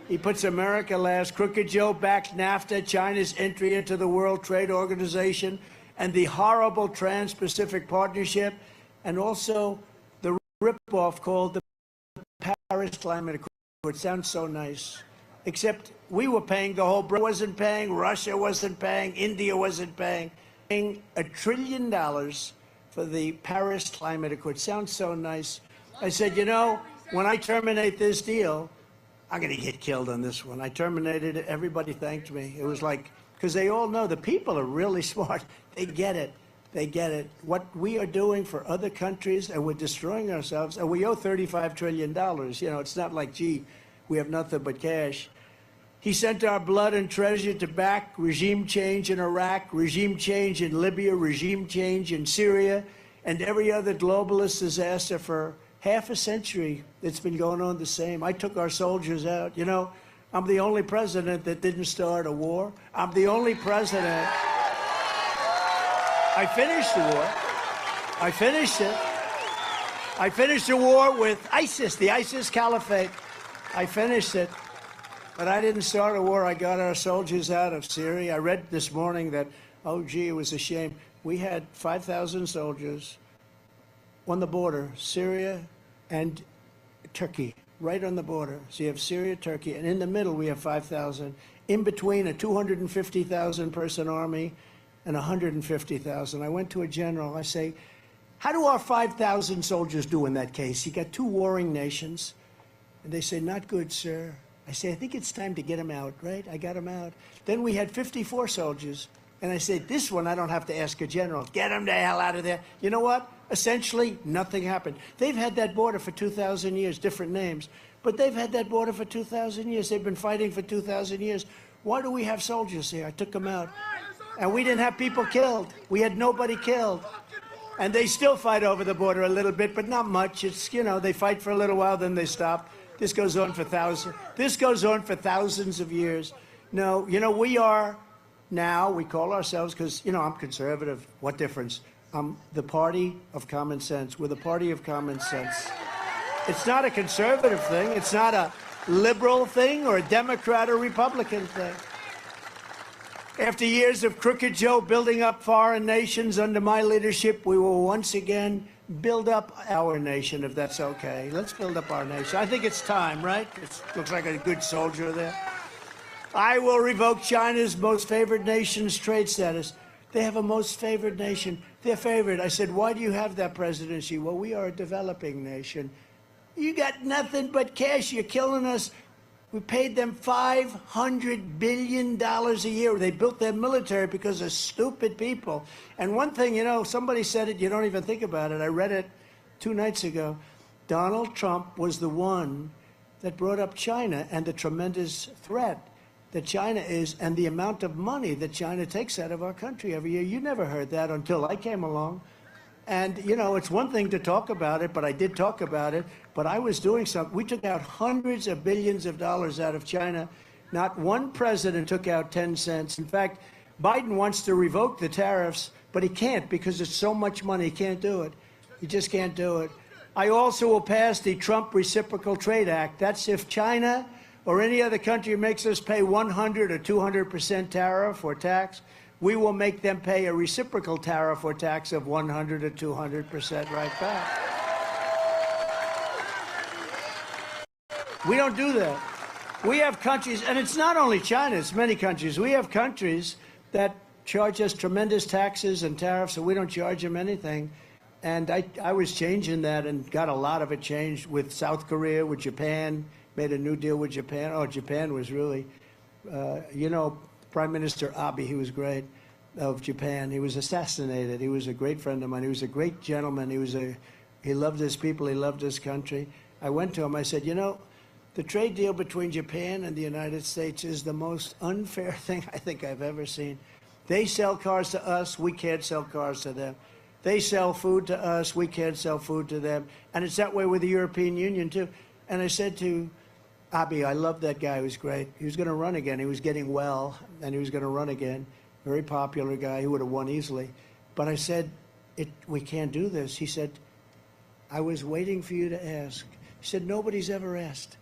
He puts America last. Crooked Joe backed NAFTA, China's entry into the World Trade Organization, and the horrible Trans-Pacific Partnership, and also the ripoff called the Paris Climate Accord. It sounds so nice. Except we were paying the whole, wasn't paying, Russia wasn't paying, India wasn't paying $1 trillion for the Paris Climate Accord. Sounds so nice. I said, you know, when I terminate this deal, I'm going to get killed on this one. I terminated it. Everybody thanked me. It was like, because they all know the people are really smart. They get it. They get it. What we are doing for other countries, and we're destroying ourselves, and we owe $35 trillion. You know, it's not like, gee, we have nothing but cash. He sent our blood and treasure to back regime change in Iraq, regime change in Libya, regime change in Syria, and every other globalist disaster for half a century. It's been going on the same. I took our soldiers out. You know, I'm the only president that didn't start a war. I'm the only president. I finished the war. I finished it. I finished the war with ISIS, the ISIS caliphate. I finished it. But I didn't start a war. I got our soldiers out of Syria. I read this morning that, oh, gee, it was a shame. We had 5,000 soldiers on the border, Syria and Turkey, right on the border. So you have Syria, Turkey, and in the middle we have 5,000. In between, a 250,000 person army and 150,000. I went to a general. I say, how do our 5,000 soldiers do in that case? You got two warring nations. And they say, not good, sir. I say, I think it's time to get them out, right? I got them out. Then we had 54 soldiers. And I said, this one I don't have to ask a general. Get them the hell out of there. You know what? Essentially, nothing happened. They've had that border for 2,000 years, different names. But they've had that border for 2,000 years. They've been fighting for 2,000 years. Why do we have soldiers here? I took them out. And we didn't have people killed. We had nobody killed. And they still fight over the border a little bit, but not much. It's, you know, they fight for a little while, then they stop. This goes on for thousands of years. No, you know, we are now, we call ourselves, because, you know, I'm conservative. What difference? I'm the party of common sense. We're the party of common sense. It's not a conservative thing. It's not a liberal thing or a Democrat or Republican thing. After years of crooked Joe building up foreign nations under my leadership, we will once again build up our nation, if that's okay. Let's build up our nation. I think it's time, right? It looks like a good soldier there. I will revoke China's most favored nation's trade status. They have a most favored nation. They're favored. I said, why do you have that presidency? Well, we are a developing nation. You got nothing but cash. You're killing us. We paid them $500 billion a year. They built their military because of stupid people. And one thing, you know, somebody said it, you don't even think about it. I read it 2 nights ago. Donald Trump was the one that brought up China and the tremendous threat that China is and the amount of money that China takes out of our country every year. You never heard that until I came along. And, you know, it's one thing to talk about it, but I did talk about it. But I was doing something. We took out hundreds of billions of dollars out of China. Not one president took out 10 cents. In fact, Biden wants to revoke the tariffs, but he can't because it's so much money. He can't do it. He just can't do it. I also will pass the Trump Reciprocal Trade Act. That's if China or any other country makes us pay 100 or 200% tariff or tax, we will make them pay a reciprocal tariff or tax of 100 or 200% right back. We don't do that. We have countries, and it's not only China, it's many countries. We have countries that charge us tremendous taxes and tariffs, and we don't charge them anything. And I was changing that and got a lot of it changed with South Korea, with Japan, made a new deal with Japan. Oh, Japan was really, you know, Prime Minister Abe, he was great, of Japan. He was assassinated. He was a great friend of mine. He was a great gentleman. He loved his people. He loved his country. I went to him. I said, you know, the trade deal between Japan and the United States is the most unfair thing I think I've ever seen. They sell cars to us. We can't sell cars to them. They sell food to us. We can't sell food to them. And it's that way with the European Union, too. And I said to Abe, I love that guy. He was great. He was going to run again. He was getting well, and he was going to run again. Very popular guy. He would have won easily. But I said, we can't do this. He said, I was waiting for you to ask. He said, nobody's ever asked.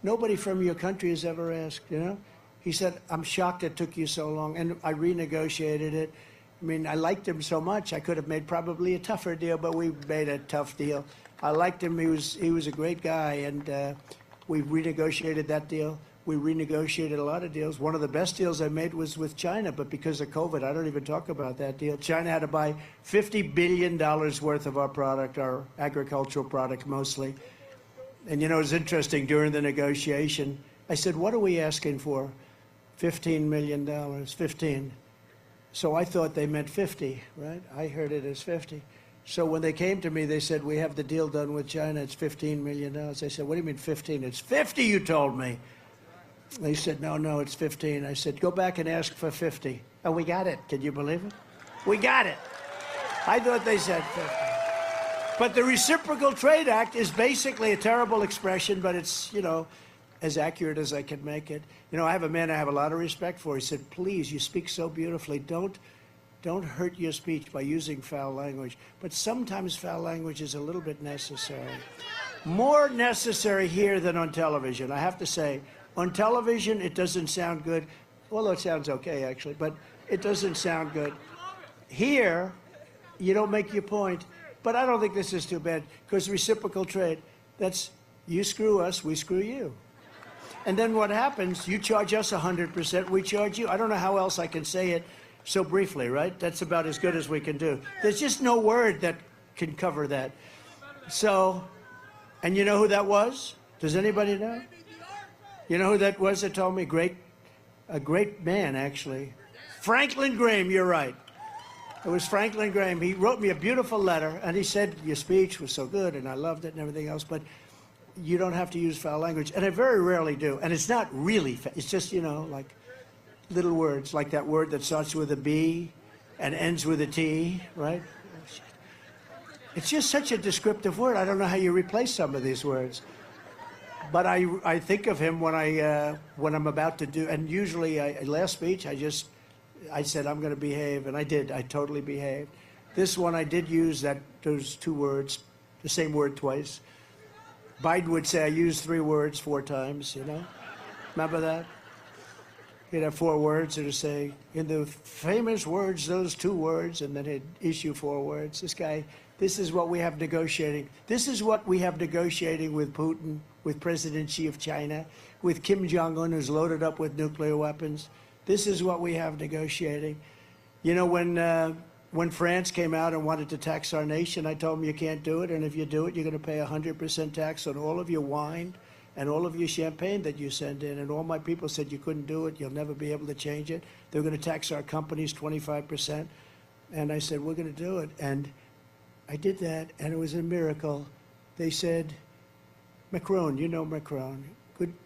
Nobody from your country has ever asked, you know? He said, I'm shocked it took you so long. And I renegotiated it. I mean, I liked him so much. I could have made probably a tougher deal, but we made a tough deal. I liked him. He was a great guy, and we renegotiated that deal. We renegotiated a lot of deals. One of the best deals I made was with China, but because of COVID, I don't even talk about that deal. China had to buy $50 billion worth of our product, our agricultural product mostly. And, you know, it was interesting during the negotiation. I said, what are we asking for? $15 million, 15. So I thought they meant 50, right? I heard it as 50. So when they came to me, they said, we have the deal done with China. It's $15 million. I said, what do you mean 15? It's 50, you told me. They said, no, it's 15. I said, go back and ask for 50. Oh, we got it. Can you believe it? We got it. I thought they said 50. But the Reciprocal Trade Act is basically a terrible expression, but it's, you know, as accurate as I can make it. You know, I have a man I have a lot of respect for. He said, please, you speak so beautifully. Don't hurt your speech by using foul language. But sometimes foul language is a little bit necessary. More necessary here than on television, I have to say. On television, it doesn't sound good. Well, it sounds okay, actually, but it doesn't sound good. Here, you don't make your point. But I don't think this is too bad, because reciprocal trade, that's You screw us, we screw you. And then what happens, you charge us 100%, we charge you. I don't know how else I can say it so briefly, right? That's about as good as we can do. There's just no word that can cover that. So, and you know who that was? Does anybody know? You know who that was that told me? A great man, actually. Franklin Graham, you're right. It was Franklin Graham. He wrote me a beautiful letter, and he said, your speech was so good, and I loved it and everything else, but you don't have to use foul language. And I very rarely do. And it's not really, it's just, you know, like little words, like that word that starts with a B and ends with a T, right? It's just such a descriptive word. I don't know how you replace some of these words. But I think of him when I'm about to do, and usually last speech I said I'm going to behave, and I did. I totally behaved. This one I did use those two words, the same word twice. Biden would say I used 3 words 4 times. You know, remember that? He'd have 4 words, and he'd say in the famous words those 2 words, and then he'd issue 4 words. This guy. This is what we have negotiating. This is what we have negotiating with Putin, with President Xi of China, with Kim Jong-un, who's loaded up with nuclear weapons. This is what we have negotiating. You know, when France came out and wanted to tax our nation, I told them you can't do it, and if you do it, you're going to pay 100% tax on all of your wine and all of your champagne that you send in. And all my people said you couldn't do it, you'll never be able to change it. They're going to tax our companies 25%. And I said, we're going to do it. And I did that, and it was a miracle. They said, Macron, you know Macron,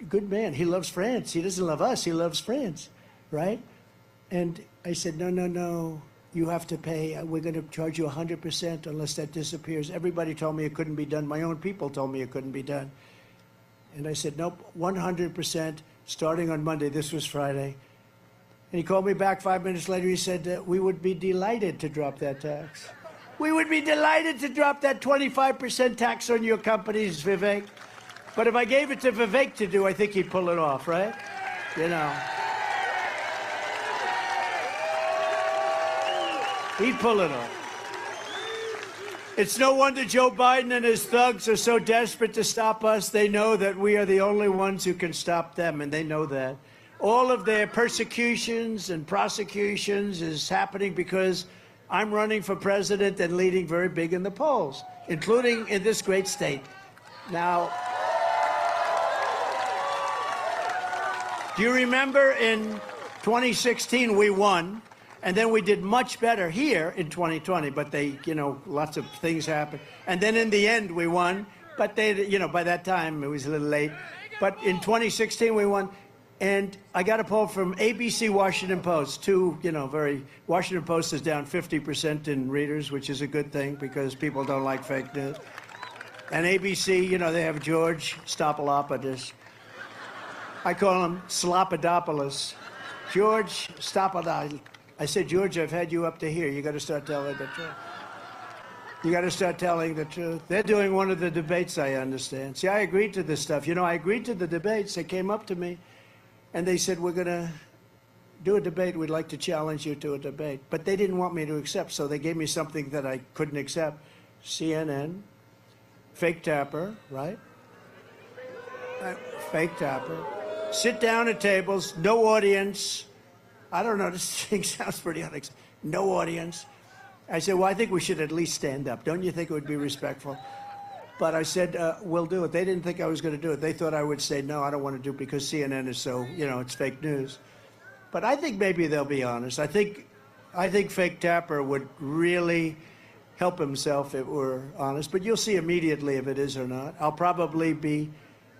good man. He loves France. He doesn't love us. He loves France, right? And I said, no. You have to pay. We're going to charge you 100% unless that disappears. Everybody told me it couldn't be done. My own people told me it couldn't be done. And I said, nope, 100% starting on Monday. This was Friday. And he called me back 5 minutes later. He said, we would be delighted to drop that tax. We would be delighted to drop that 25% tax on your companies, Vivek. But if I gave it to Vivek to do, I think he'd pull it off, right? You know. He'd pull it off. It's no wonder Joe Biden and his thugs are so desperate to stop us. They know that we are the only ones who can stop them, and they know that. All of their persecutions and prosecutions is happening because I'm running for president and leading very big in the polls, including in this great state. Now, do you remember in 2016 we won, and then we did much better here in 2020, but they, you know, lots of things happened. And then in the end we won, but they, you know, by that time it was a little late. But in 2016 we won. And I got a poll from ABC Washington Post, Washington Post is down 50% in readers, which is a good thing because people don't like fake news. And ABC, you know, they have George Stopalopoulos. I call him Slopadopoulos. George Stopalopoulos. I said, George, I've had you up to here. You got to start telling the truth. You got to start telling the truth. They're doing one of the debates, I understand. See, I agreed to this stuff. You know, I agreed to the debates. They came up to me. And they said, we're going to do a debate. We'd like to challenge you to a debate. But they didn't want me to accept, so they gave me something that I couldn't accept. CNN, fake tapper, right? Fake tapper. Sit down at tables, no audience. I don't know, this thing sounds pretty unacceptable. No audience. I said, well, I think we should at least stand up. Don't you think it would be respectful? But I said, we'll do it. They didn't think I was going to do it. They thought I would say, no, I don't want to do it because CNN is so, you know, it's fake news. But I think maybe they'll be honest. I think fake tapper would really help himself if we're honest. But you'll see immediately if it is or not. I'll probably be,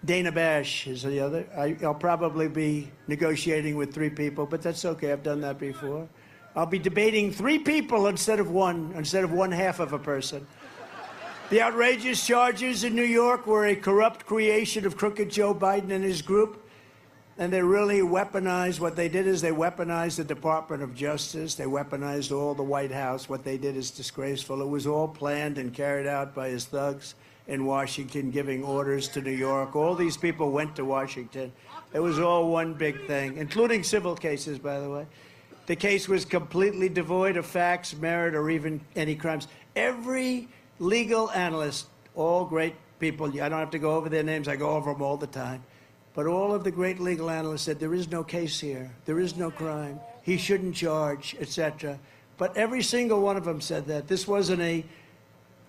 Dana Bash is the other. I'll probably be negotiating with 3 people, but that's okay. I've done that before. I'll be debating 3 people instead of one half of a person. The outrageous charges in New York were a corrupt creation of crooked Joe Biden and his group, and they really weaponized. What they did is they weaponized the Department of Justice. They weaponized all the White House. What they did is disgraceful. It was all planned and carried out by his thugs in Washington, giving orders to New York. All these people went to Washington. It was all one big thing, including civil cases, by the way. The case was completely devoid of facts, merit, or even any crimes. Every legal analyst, all great people, I don't have to go over their names, I go over them all the time. But all of the great legal analysts said there is no case here, there is no crime, he shouldn't charge, etc. But every single one of them said that. This wasn't a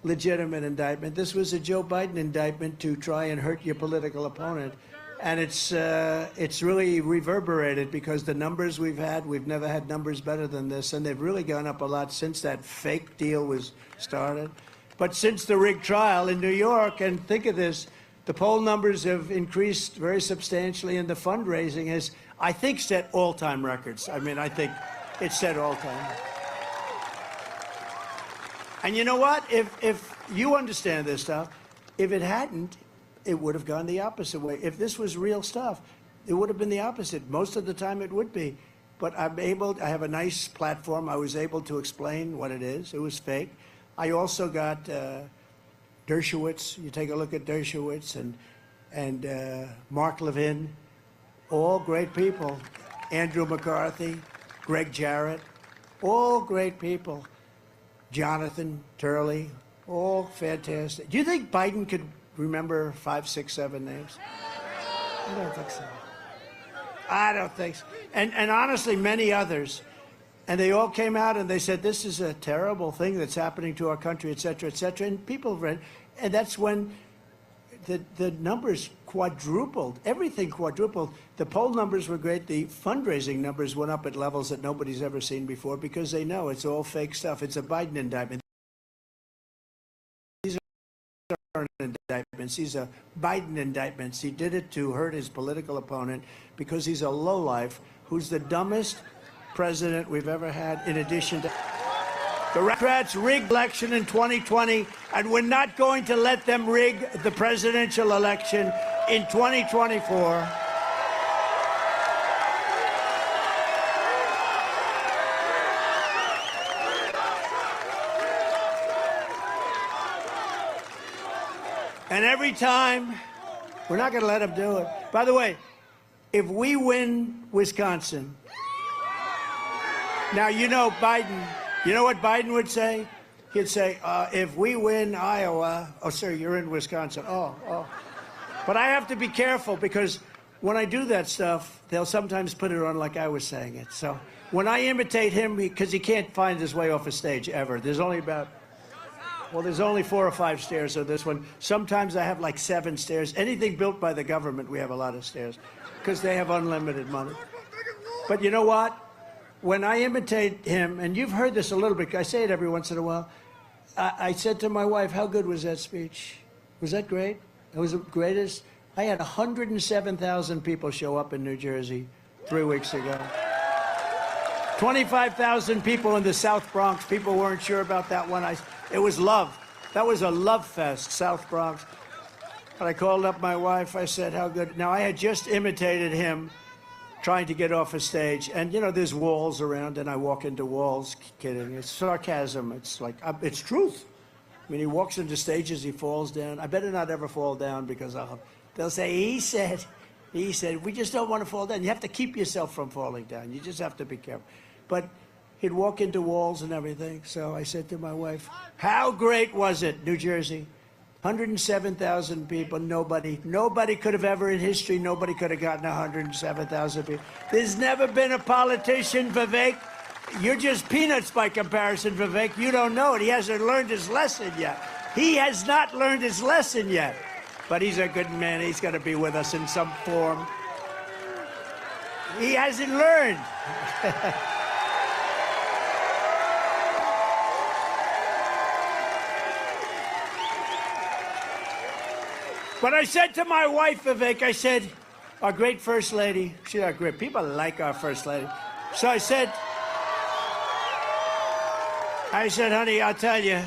legitimate indictment. This was a Joe Biden indictment to try and hurt your political opponent. And it's really reverberated because the numbers we've never had numbers better than this, and they've really gone up a lot since that fake deal was started. But since the rigged trial in New York, and think of this, the poll numbers have increased very substantially, and the fundraising has, I think, set all-time records. I mean, I think it's set all-time. And you know what? If you understand this stuff, if it hadn't, it would have gone the opposite way. If this was real stuff, it would have been the opposite. Most of the time it would be. But I have a nice platform. I was able to explain what it is. It was fake. I also got Dershowitz. You take a look at Dershowitz and Mark Levin, all great people. Andrew McCarthy, Greg Jarrett, all great people. Jonathan Turley, all fantastic. Do you think Biden could remember 5, 6, 7 names? I don't think so. I don't think so. And honestly, many others. And they all came out and they said, this is a terrible thing that's happening to our country, et cetera, et cetera. And people read, and that's when the numbers quadrupled. Everything quadrupled. The poll numbers were great. The fundraising numbers went up at levels that nobody's ever seen before because they know it's all fake stuff. It's a Biden indictment. These aren't indictments. These are Biden indictments. He did it to hurt his political opponent because he's a lowlife who's the dumbest president we've ever had, in addition to... The Democrats rigged election in 2020, and we're not going to let them rig the presidential election in 2024. And every time, we're not going to let them do it. By the way, if we win Wisconsin, now you know Biden... You know what Biden would say? He'd say, if we win Iowa, oh, sir, you're in Wisconsin. Oh. But I have to be careful because when I do that stuff, they'll sometimes put it on like I was saying it. So when I imitate him, because he can't find his way off a stage ever. There's only there's only 4 or 5 stairs on this one. Sometimes I have like 7 stairs. Anything built by the government, we have a lot of stairs because they have unlimited money. But you know what? When I imitate him, and you've heard this a little bit, I say it every once in a while, I said to my wife, how good was that speech? Was that great? It was the greatest. I had 107,000 people show up in New Jersey 3 weeks ago. 25,000 people in the South Bronx. People weren't sure about that one. It was love. That was a love fest, South Bronx. But I called up my wife. I said, how good. Now, I had just imitated him trying to get off a stage, and you know there's walls around, and I walk into walls. Kidding, it's sarcasm. It's like it's truth. I mean, he walks into stages, he falls down. I better not ever fall down because they'll say he said. We just don't want to fall down. You have to keep yourself from falling down. You just have to be careful. But he'd walk into walls and everything. So I said to my wife, "How great was it, New Jersey? 107,000 people, nobody could have ever in history, nobody could have gotten 107,000 people. There's never been a politician, Vivek. You're just peanuts by comparison, Vivek. You don't know it. He hasn't learned his lesson yet. He has not learned his lesson yet. But he's a good man. He's going to be with us in some form. He hasn't learned. But I said to my wife, Vivek, I said, our great First Lady, she's our great, people like our First Lady. So I said, honey, I'll tell you,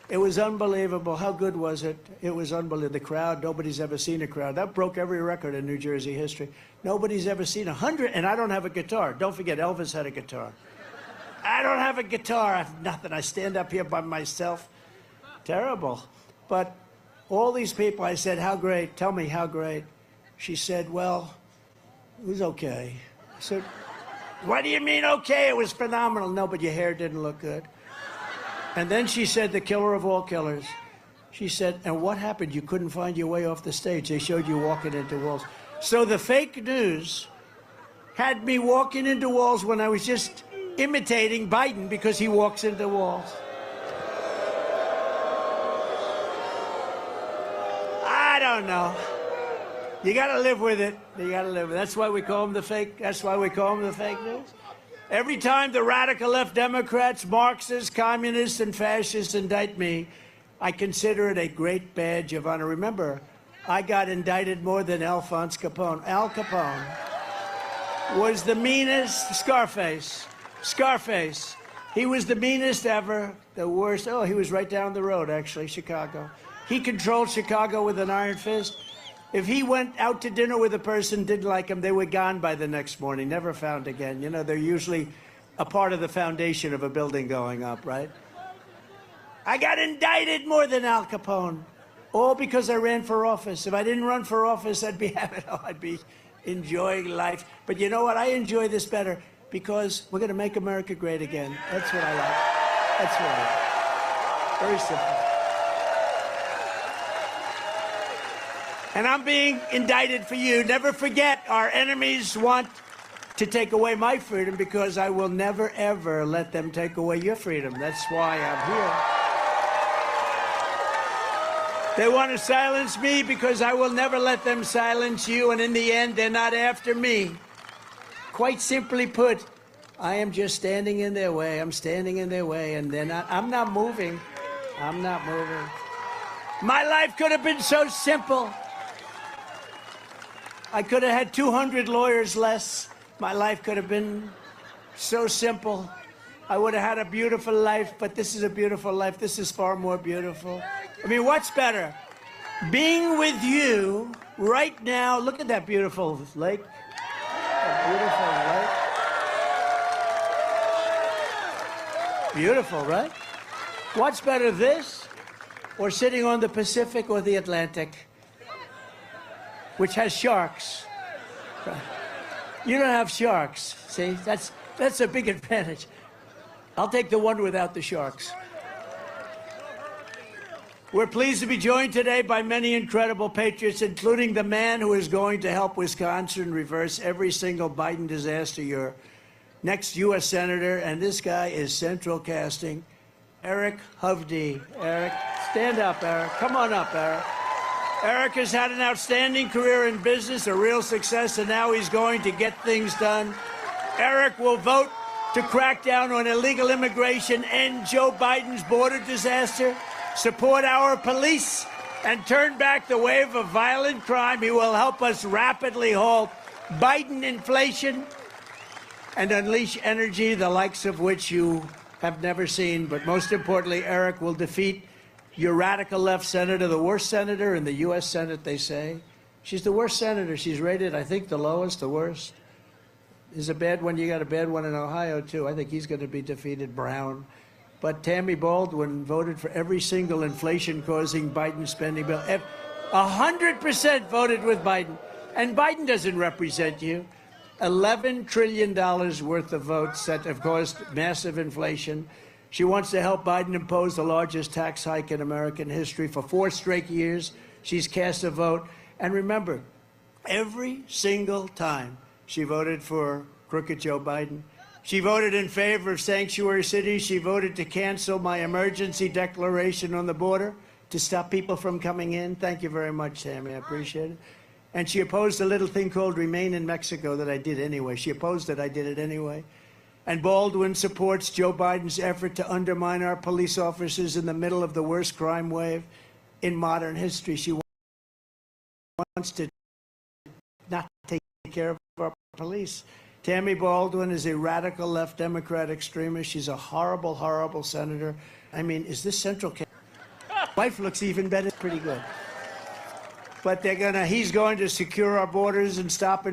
it was unbelievable. How good was it? It was unbelievable. The crowd, nobody's ever seen a crowd. That broke every record in New Jersey history. Nobody's ever seen 100, and I don't have a guitar. Don't forget, Elvis had a guitar. I don't have a guitar. I have nothing. I stand up here by myself. Terrible. But all these people, I said, how great? Tell me how great. She said, well, it was okay. I said, what do you mean okay? It was phenomenal. No, but your hair didn't look good. And then she said, the killer of all killers. She said, and what happened? You couldn't find your way off the stage. They showed you walking into walls. So the fake news had me walking into walls when I was just imitating Biden because he walks into walls. I don't know. You got to live with it. You got to live with it. That's why we call them the fake. That's why we call them the fake news. Every time the radical left Democrats, Marxists, communists, and fascists indict me, I consider it a great badge of honor. Remember, I got indicted more than Alphonse Capone. Al Capone was the meanest. Scarface. He was the meanest ever, the worst. Oh, he was right down the road, actually, Chicago. He controlled Chicago with an iron fist. If he went out to dinner with a person, didn't like him, they were gone by the next morning, never found again. You know, they're usually a part of the foundation of a building going up, right? I got indicted more than Al Capone, all because I ran for office. If I didn't run for office, I'd be enjoying life. But you know what? I enjoy this better because we're going to make America great again. That's what I like. That's what I like. Very simple. And I'm being indicted for you. Never forget, our enemies want to take away my freedom because I will never, ever let them take away your freedom. That's why I'm here. They want to silence me because I will never let them silence you, and in the end, they're not after me. Quite simply put, I am just standing in their way. I'm standing in their way, and they're not. I'm not moving. I'm not moving. My life could have been so simple. I could have had 200 lawyers less. My life could have been so simple. I would have had a beautiful life, but this is a beautiful life. This is far more beautiful. I mean, what's better? Being with you right now. Look at that beautiful lake. That beautiful lake. Beautiful, right? What's better, this or sitting on the Pacific or the Atlantic, which has sharks? You don't have sharks. See, that's a big advantage. I'll take the one without the sharks. We're pleased to be joined today by many incredible patriots, including the man who is going to help Wisconsin reverse every single Biden disaster year, next U.S. Senator, and this guy is central casting, Eric Hovde. Eric, stand up, Eric. Come on up, Eric. Eric has had an outstanding career in business, a real success, and now he's going to get things done. Eric will vote to crack down on illegal immigration, end Joe Biden's border disaster, support our police, and turn back the wave of violent crime. He will help us rapidly halt Biden inflation and unleash energy, the likes of which you have never seen. But most importantly, Eric will defeat your radical left senator, the worst senator in the U.S. Senate, they say. She's the worst senator. She's rated, I think, the lowest, the worst. Is a bad one. You got a bad one in Ohio, too. I think he's going to be defeated, Brown. But Tammy Baldwin voted for every single inflation-causing Biden spending bill. 100% voted with Biden. And Biden doesn't represent you. $11 trillion worth of votes that have caused massive inflation. She wants to help Biden impose the largest tax hike in American history. For 4 straight years, she's cast a vote. And remember, every single time she voted for crooked Joe Biden. She voted in favor of sanctuary cities. She voted to cancel my emergency declaration on the border to stop people from coming in. Thank you very much, Tammy. I appreciate it. And she opposed a little thing called Remain in Mexico that I did anyway. She opposed it. I did it anyway. And Baldwin supports Joe Biden's effort to undermine our police officers in the middle of the worst crime wave in modern history. She wants to not take care of our police. Tammy Baldwin is a radical left Democrat extremist. She's a horrible, horrible senator. I mean, is this central case? Wife looks even better. Pretty good. But he's going to secure our borders and stop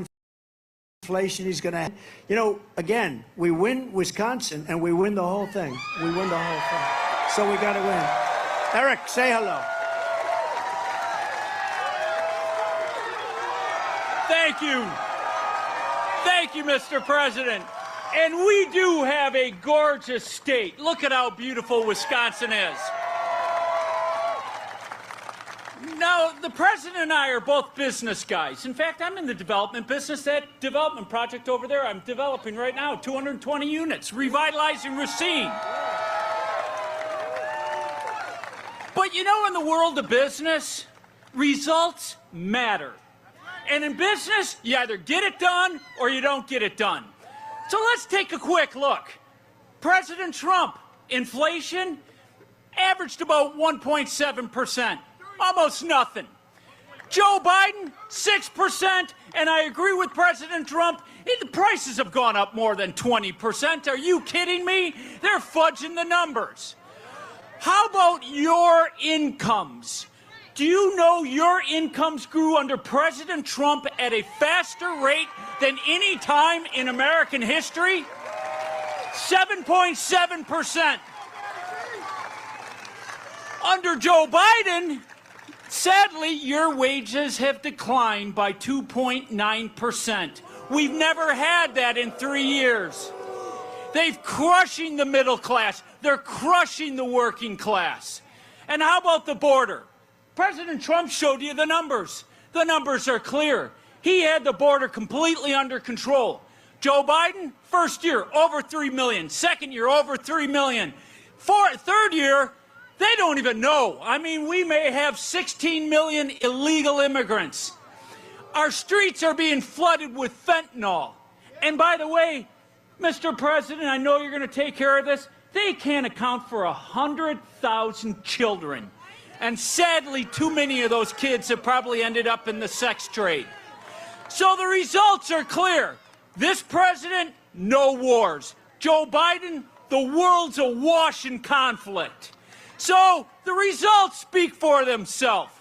inflation. He's going to, you know, again, we win Wisconsin and we win the whole thing. We win the whole thing. So we got to win. Eric, say hello. Thank you. Thank you, Mr. President. And we do have a gorgeous state. Look at how beautiful Wisconsin is. Now, the president and I are both business guys. In fact, I'm in the development business. That development project over there I'm developing right now, 220 units, revitalizing Racine. But you know, in the world of business, results matter. And in business, you either get it done or you don't get it done. So let's take a quick look. President Trump, inflation averaged about 1.7%, almost nothing. Joe Biden, 6%, and I agree with President Trump, the prices have gone up more than 20%. Are you kidding me? They're fudging the numbers. How about your incomes? Do you know your incomes grew under President Trump at a faster rate than any time in American history? 7.7%. Under Joe Biden, sadly, your wages have declined by 2.9%. We've never had that in 3 years. They're crushing the middle class. They're crushing the working class. And how about the border? President Trump showed you the numbers. The numbers are clear. He had the border completely under control. Joe Biden, first year, over 3 million. Second year, over 3 million. Third year, they don't even know. I mean, we may have 16 million illegal immigrants. Our streets are being flooded with fentanyl. And by the way, Mr. President, I know you're going to take care of this. They can't account for 100,000 children. And sadly, too many of those kids have probably ended up in the sex trade. So the results are clear. This president, no wars. Joe Biden, the world's awash in conflict. So the results speak for themselves.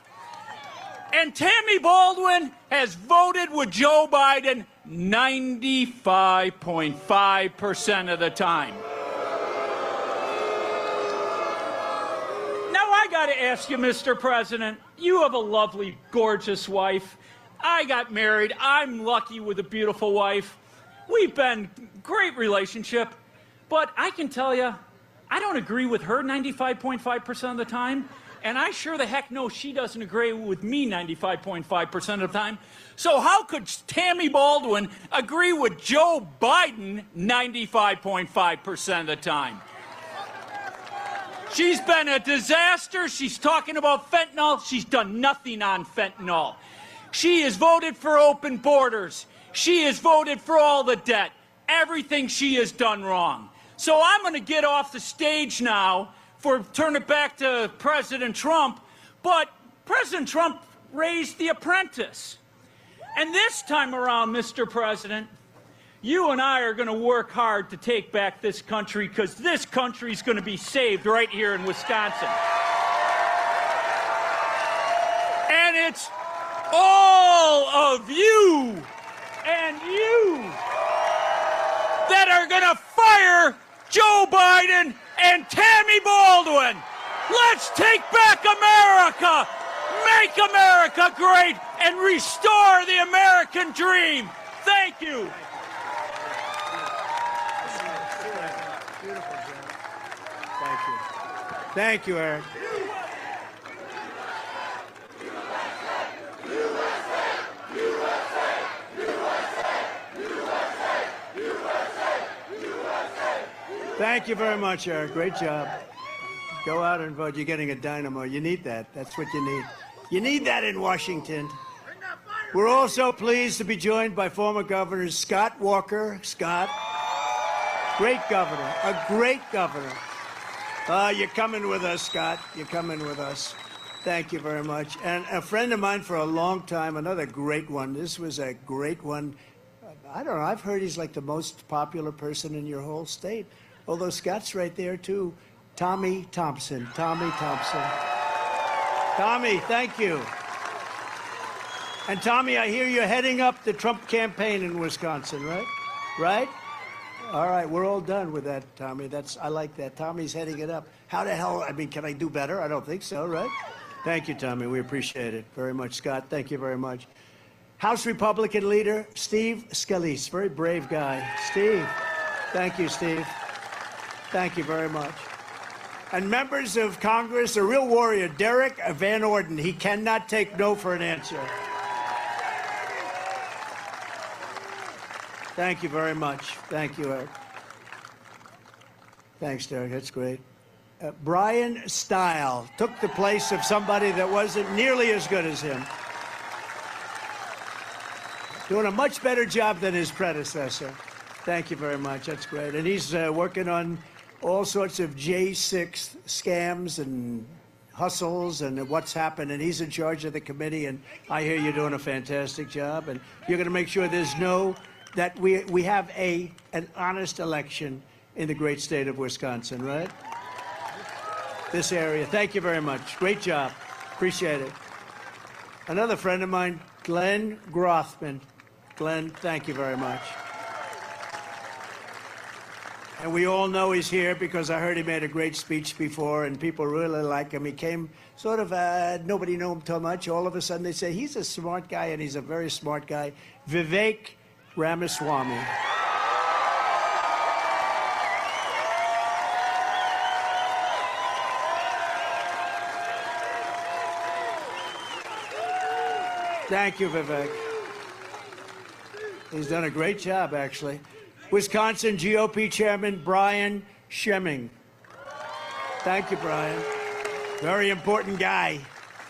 And Tammy Baldwin has voted with Joe Biden 95.5% of the time. I got to ask you, Mr. President, you have a lovely, gorgeous wife. I got married. I'm lucky with a beautiful wife. We've been great relationship, but I can tell you, I don't agree with her 95.5% of the time, and I sure the heck know she doesn't agree with me 95.5% of the time. So how could Tammy Baldwin agree with Joe Biden 95.5% of the time? She's been a disaster. She's talking about fentanyl. She's done nothing on fentanyl. She has voted for open borders. She has voted for all the debt. Everything she has done wrong. So I'm going to get off the stage now turn it back to President Trump. But President Trump raised the apprentice. And this time around, Mr. President, you and I are going to work hard to take back this country, because this country is going to be saved right here in Wisconsin. And it's all of you and you that are going to fire Joe Biden and Tammy Baldwin. Let's take back America, make America great, and restore the American dream. Thank you. Thank you, Eric. Thank you very much, Eric. Great job. Go out and vote. You're getting a dynamo. You need that. That's what you need. You need that in Washington. We're also pleased to be joined by former Governor Scott Walker. Scott, great governor, a great governor. You're coming with us, Scott. You're coming with us. Thank you very much. And a friend of mine for a long time, another great one. This was a great one. I don't know. I've heard he's like the most popular person in your whole state. Although Scott's right there, too. Tommy Thompson. Tommy Thompson. Tommy, thank you. And Tommy, I hear you're heading up the Trump campaign in Wisconsin, right? Right? All right, we're all done with that, Tommy. I like that. Tommy's heading it up. How the hell, I mean, can I do better? I don't think so, right? Thank you, Tommy. We appreciate it very much. Scott, thank you very much. House Republican leader, Steve Scalise. Very brave guy. Steve. Thank you, Steve. Thank you very much. And members of Congress, a real warrior, Derek Van Orden. He cannot take no for an answer. Thank you very much. Thank you, Eric. Thanks, Derek. That's great. Brian Stile took the place of somebody that wasn't nearly as good as him. Doing a much better job than his predecessor. Thank you very much. That's great. And he's working on all sorts of J6 scams and hustles and what's happened. And he's in charge of the committee. And I hear you're doing a fantastic job. And you're going to make sure there's that we have an honest election in the great state of Wisconsin, right? This area. Thank you very much. Great job. Appreciate it. Another friend of mine, Glenn Grothman. Glenn, thank you very much. And we all know he's here because I heard he made a great speech before and people really like him. He came sort of, nobody knew him too much. All of a sudden they say, he's a smart guy, and he's a very smart guy. Vivek Ramaswamy. Thank you, Vivek. He's done a great job, actually. Wisconsin GOP Chairman Brian Schemming. Thank you, Brian. Very important guy.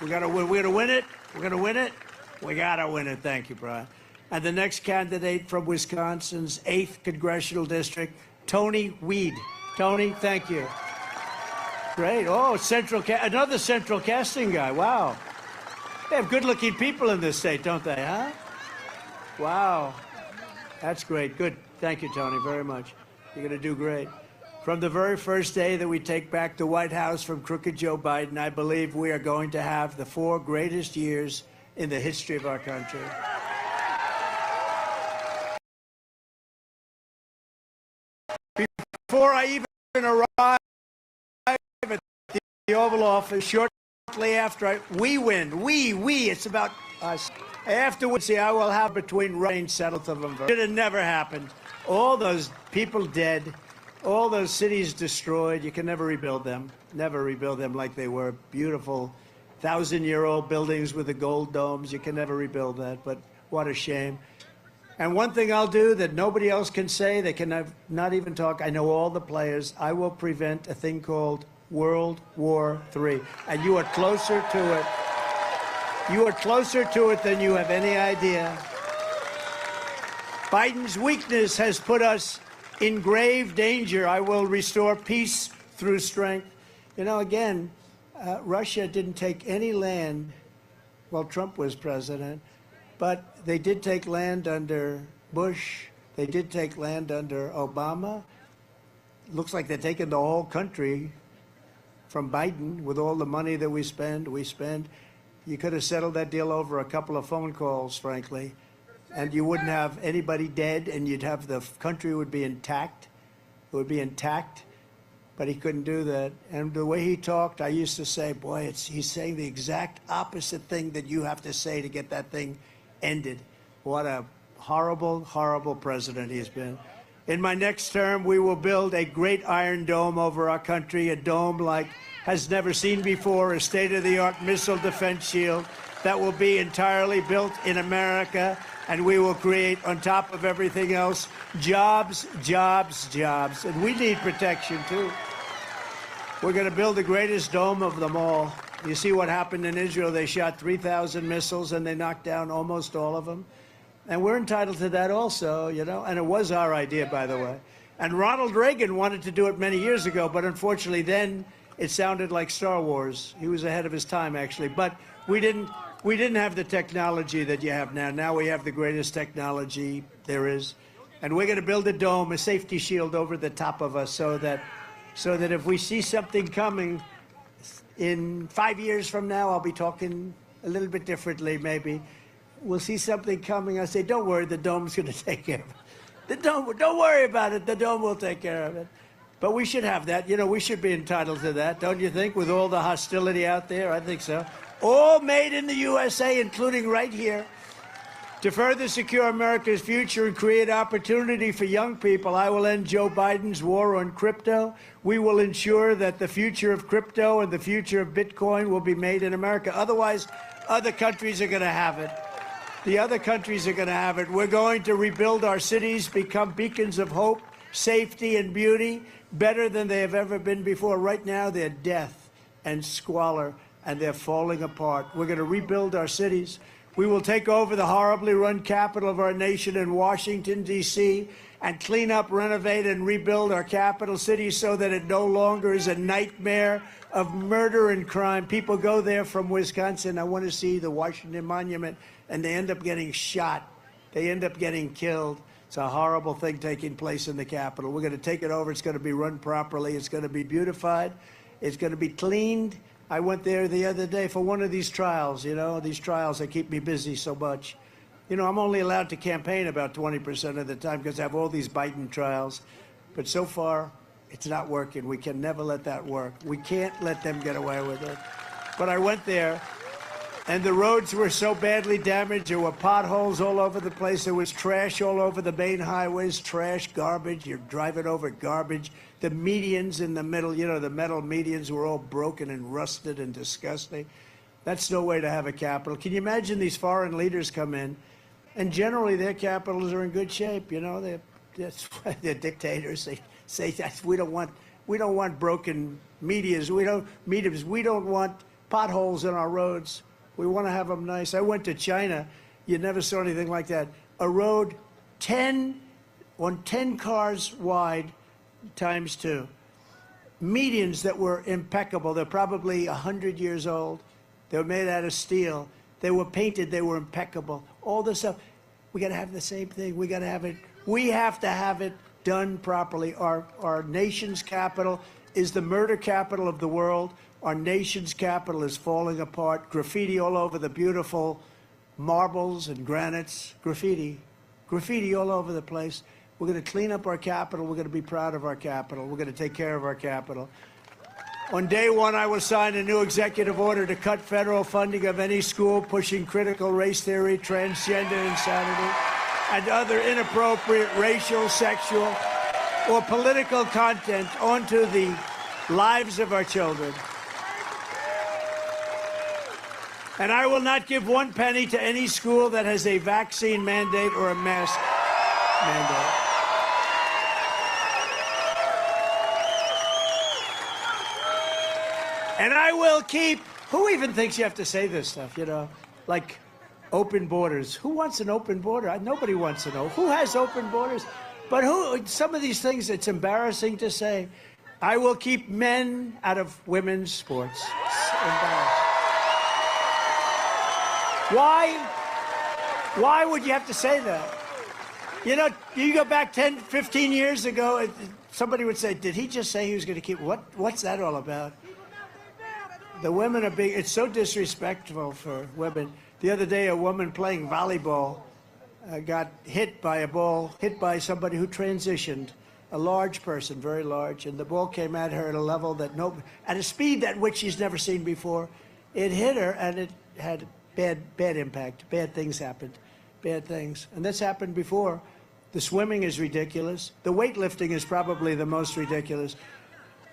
We're gonna win it. We're gonna win it. We gotta win it. Thank you, Brian. And the next candidate from Wisconsin's 8th Congressional District, Tony Weed. Tony, thank you. Great. Oh, another central casting guy. Wow. They have good-looking people in this state, don't they, huh? Wow. That's great. Good. Thank you, Tony, very much. You're going to do great. From the very first day that we take back the White House from crooked Joe Biden, I believe we are going to have the 4 greatest years in the history of our country. Before I even arrive at the Oval Office, shortly after we win, it's about us. Afterwards, I will have between Racine, 7th of November. It had never happened. All those people dead, all those cities destroyed. You can never rebuild them. Never rebuild them like they were. Beautiful, 1,000-year-old buildings with the gold domes. You can never rebuild that, but what a shame. And one thing I'll do that nobody else can say, they can not even talk. I know all the players. I will prevent a thing called World War III. And you are closer to it. You are closer to it than you have any idea. Biden's weakness has put us in grave danger. I will restore peace through strength. You know, again, Russia didn't take any land while Trump was president, but they did take land under Bush. They did take land under Obama. Looks like they're taking the whole country from Biden with all the money that we spend. You could have settled that deal over a couple of phone calls, frankly, and you wouldn't have anybody dead, and you'd have the country would be intact. It would be intact, but he couldn't do that. And the way he talked, I used to say, boy, he's saying the exact opposite thing that you have to say to get that thing ended. What a horrible, horrible president he's been. In my next term, we will build a great iron dome over our country, a dome like has never seen before, a state-of-the-art missile defense shield that will be entirely built in America, and we will create, on top of everything else, jobs, jobs, jobs. And we need protection, too. We're going to build the greatest dome of them all. You see what happened in Israel. They shot 3,000 missiles, and they knocked down almost all of them. And we're entitled to that also, you know, and it was our idea, by the way. And Ronald Reagan wanted to do it many years ago, but unfortunately then it sounded like Star Wars. He was ahead of his time, actually. But we didn't have the technology that you have now. Now we have the greatest technology there is. And we're going to build a dome, a safety shield over the top of us so that if we see something coming in 5 years from now, I'll be talking a little bit differently, maybe. We'll see something coming. I say, don't worry, the dome's going to take care of it. The dome, don't worry about it. The dome will take care of it. But we should have that. You know, we should be entitled to that, don't you think, with all the hostility out there? I think so. All made in the USA, including right here. To further secure America's future and create opportunity for young people, I will end Joe Biden's war on crypto. We will ensure that the future of crypto and the future of Bitcoin will be made in America. Otherwise, other countries are going to have it. The other countries are going to have it. We're going to rebuild our cities, become beacons of hope, safety, and beauty, better than they have ever been before. Right now, they're death and squalor, and they're falling apart. We're going to rebuild our cities. We will take over the horribly run capital of our nation in Washington, D.C., and clean up, renovate, and rebuild our capital city so that it no longer is a nightmare of murder and crime. People go there from Wisconsin. I want to see the Washington Monument, and they end up getting shot. They end up getting killed. It's a horrible thing taking place in the Capitol. We're going to take it over. It's going to be run properly. It's going to be beautified. It's going to be cleaned. I went there the other day for one of these trials, these trials that keep me busy so much. I'm only allowed to campaign about 20% of the time because I have all these Biden trials. But so far, it's not working. We can never let that work. We can't let them get away with it. But I went there, and the roads were so badly damaged. There were potholes all over the place. There was trash all over the main highways, trash, garbage. You're driving over garbage. The medians in the middle, the metal medians were all broken and rusted and disgusting. That's no way to have a capital. Can you imagine these foreign leaders come in, and generally their capitals are in good shape. That's why they're dictators. They say that we don't want broken medians. We don't want potholes in our roads. We want to have them nice. I went to China. You never saw anything like that. A road 10 cars wide times 2. Medians that were impeccable. They're probably 100 years old. They were made out of steel. They were painted. They were impeccable. All this stuff. We got to have the same thing. We got to have it. We have to have it done properly. Our nation's capital is the murder capital of the world. Our nation's capital is falling apart. Graffiti all over the beautiful marbles and granites. Graffiti all over the place. We're going to clean up our capital. We're going to be proud of our capital. We're going to take care of our capital. On day one, I will sign a new executive order to cut federal funding of any school pushing critical race theory, transgender insanity, and other inappropriate racial, sexual, or political content onto the lives of our children. And I will not give 1 penny to any school that has a vaccine mandate or a mask mandate. And I will keep, who even thinks you have to say this stuff, like open borders? Who wants an open border? Nobody wants to know. Who has open borders? But some of these things, it's embarrassing to say. I will keep men out of women's sports. It's embarrassing. Why would you have to say that? You go back 10, 15 years ago, somebody would say, did he just say he was going to keep, what's that all about? The women are big. It's so disrespectful for women. The other day, a woman playing volleyball got hit by a ball, hit by somebody who transitioned, a large person, very large, and the ball came at her at a level that at a speed at which she's never seen before. It hit her, and it had bad impact. Bad things happened. Bad things. And this happened before. The swimming is ridiculous. The weightlifting is probably the most ridiculous.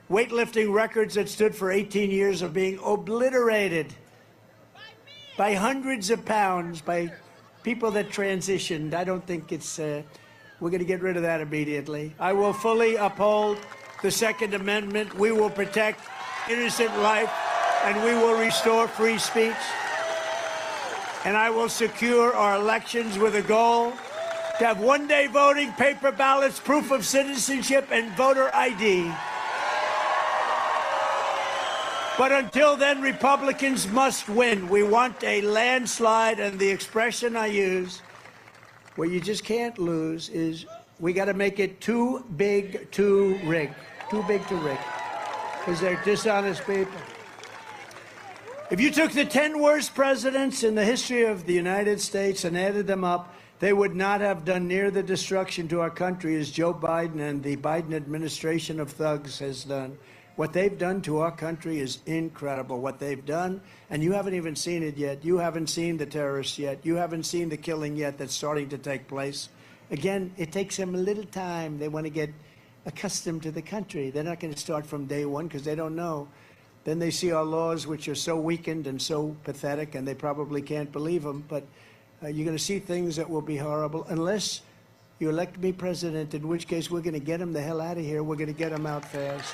Weightlifting records that stood for 18 years are being obliterated by hundreds of pounds by people that transitioned. I don't think it's, we're going to get rid of that immediately. I will fully uphold the Second Amendment. We will protect innocent life, and we will restore free speech. And I will secure our elections with a goal to have one-day voting, paper ballots, proof of citizenship, and voter ID. But until then, Republicans must win. We want a landslide, and the expression I use, where you just can't lose, is we got to make it too big to rig. Too big to rig. Because they're dishonest people. If you took the 10 worst presidents in the history of the United States and added them up, they would not have done near the destruction to our country as Joe Biden and the Biden administration of thugs has done. What they've done to our country is incredible. What they've done, and you haven't even seen it yet. You haven't seen the terrorists yet. You haven't seen the killing yet that's starting to take place. Again, it takes them a little time. They want to get accustomed to the country. They're not going to start from day one because they don't know. Then they see our laws, which are so weakened and so pathetic, and they probably can't believe them. But you're going to see things that will be horrible unless you elect me president, in which case we're going to get them the hell out of here. We're going to get them out fast.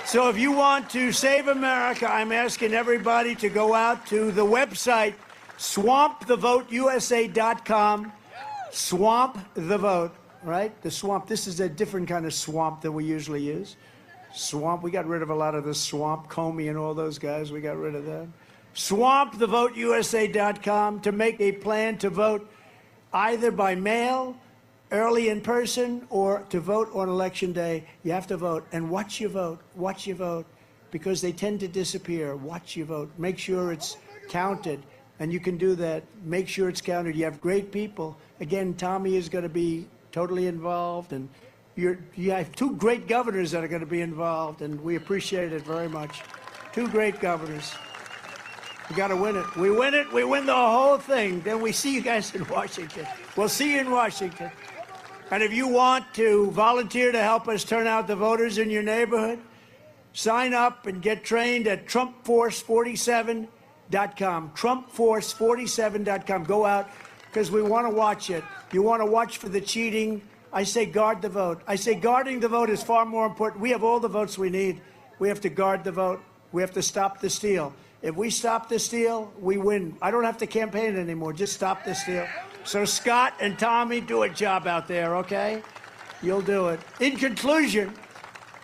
So if you want to save America, I'm asking everybody to go out to the website, swampthevoteusa.com. Swamp the vote, right? The swamp. This is a different kind of swamp than we usually use. Swamp. We got rid of a lot of the swamp, Comey and all those guys. We got rid of them. Swampthevoteusa.com to make a plan to vote either by mail, early in person, or to vote on election day. You have to vote, and watch your vote. Watch your vote, because they tend to disappear. Watch your vote. Make sure it's counted, and you can do that. Make sure it's counted. You have great people. Again, Tommy is going to be totally involved, and you have two great governors that are going to be involved, and we appreciate it very much. Two great governors. We got to win it. We win it. We win the whole thing. Then we see you guys in Washington. We'll see you in Washington. And if you want to volunteer to help us turn out the voters in your neighborhood, sign up and get trained at TrumpForce47.com. TrumpForce47.com. Go out, because we want to watch it. You want to watch for the cheating. I say guard the vote. I say guarding the vote is far more important. We have all the votes we need. We have to guard the vote. We have to stop the steal. If we stop the steal, we win. I don't have to campaign anymore. Just stop the steal. So Scott and Tommy, do a job out there, okay? You'll do it. In conclusion,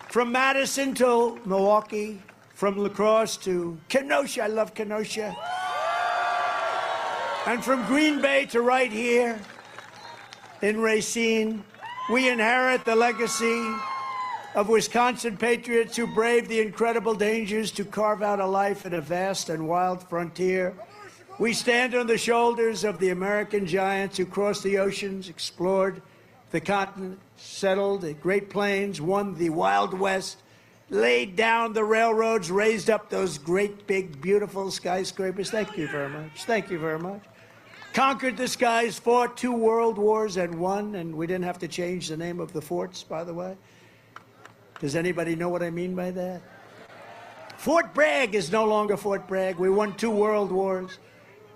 from Madison to Milwaukee, from La Crosse to Kenosha, I love Kenosha, and from Green Bay to right here in Racine, we inherit the legacy of Wisconsin patriots who braved the incredible dangers to carve out a life in a vast and wild frontier. We stand on the shoulders of the American giants who crossed the oceans, explored the continent, settled the Great Plains, won the Wild West, laid down the railroads, raised up those great, big, beautiful skyscrapers. Thank you very much. Thank you very much. Conquered the skies, fought 2 world wars and won, and we didn't have to change the name of the forts, by the way. Does anybody know what I mean by that? Fort Bragg is no longer Fort Bragg. We won 2 world wars.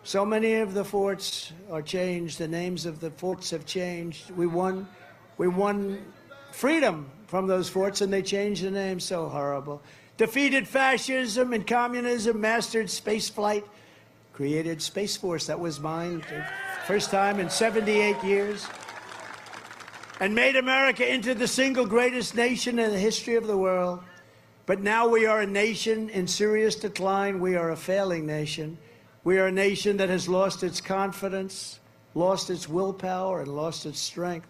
So many of the forts are changed. The names of the forts have changed. We won freedom from those forts, and they changed the name. So horrible. Defeated fascism and communism, mastered space flight, created Space Force. That was mine. First time in 78 years. And made America into the single greatest nation in the history of the world. But now we are a nation in serious decline. We are a failing nation. We are a nation that has lost its confidence, lost its willpower, and lost its strength.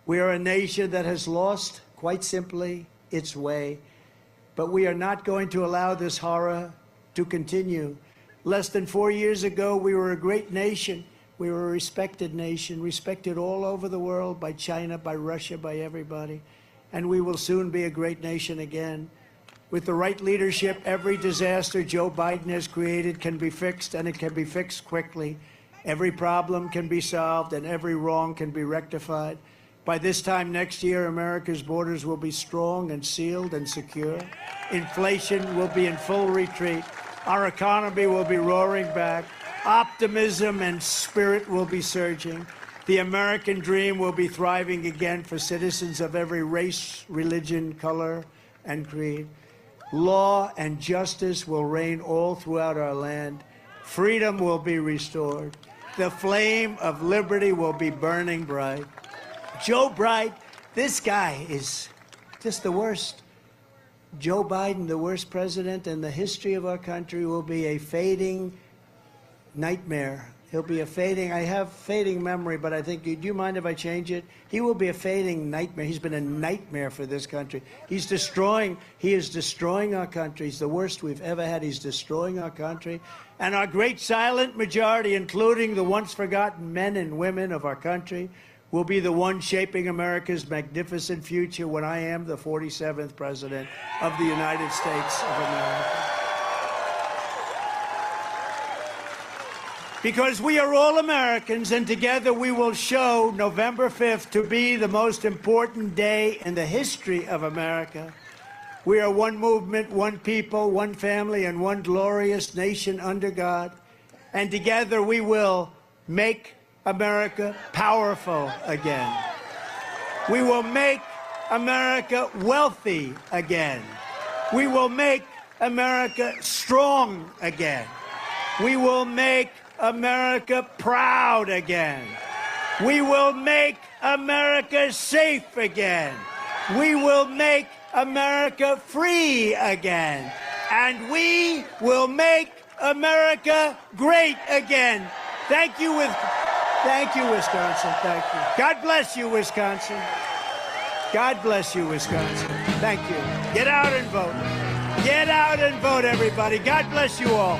We are a nation that has lost, quite simply, its way. But we are not going to allow this horror to continue. Less than 4 years ago, we were a great nation. We were a respected nation, respected all over the world by China, by Russia, by everybody. And we will soon be a great nation again. With the right leadership, every disaster Joe Biden has created can be fixed, and it can be fixed quickly. Every problem can be solved, and every wrong can be rectified. By this time next year, America's borders will be strong and sealed and secure. Inflation will be in full retreat. Our economy will be roaring back. Optimism and spirit will be surging. The American dream will be thriving again for citizens of every race, religion, color, and creed. Law and justice will reign all throughout our land. Freedom will be restored. The flame of liberty will be burning bright. Joe Biden, this guy is just the worst. Joe Biden, the worst president in the history of our country, will be a fading nightmare. He'll be a fading, I have fading memory, but I think, do you mind if I change it? He will be a fading nightmare. He's been a nightmare for this country. He is destroying our country. He's the worst we've ever had. He's destroying our country. And our great silent majority, including the once forgotten men and women of our country, will be the one shaping America's magnificent future when I am the 47th President of the United States of America. Because we are all Americans, and together we will show November 5th to be the most important day in the history of America. We are one movement, one people, one family, and one glorious nation under God. And together we will make America powerful again. We will make America wealthy again. We will make America strong again. We will make America proud again. We will make America safe again. We will make America free again. And we will make America great again. Thank you, Wisconsin. Thank you. God bless you, Wisconsin. God bless you, Wisconsin. Thank you. Get out and vote. Get out and vote, everybody. God bless you all.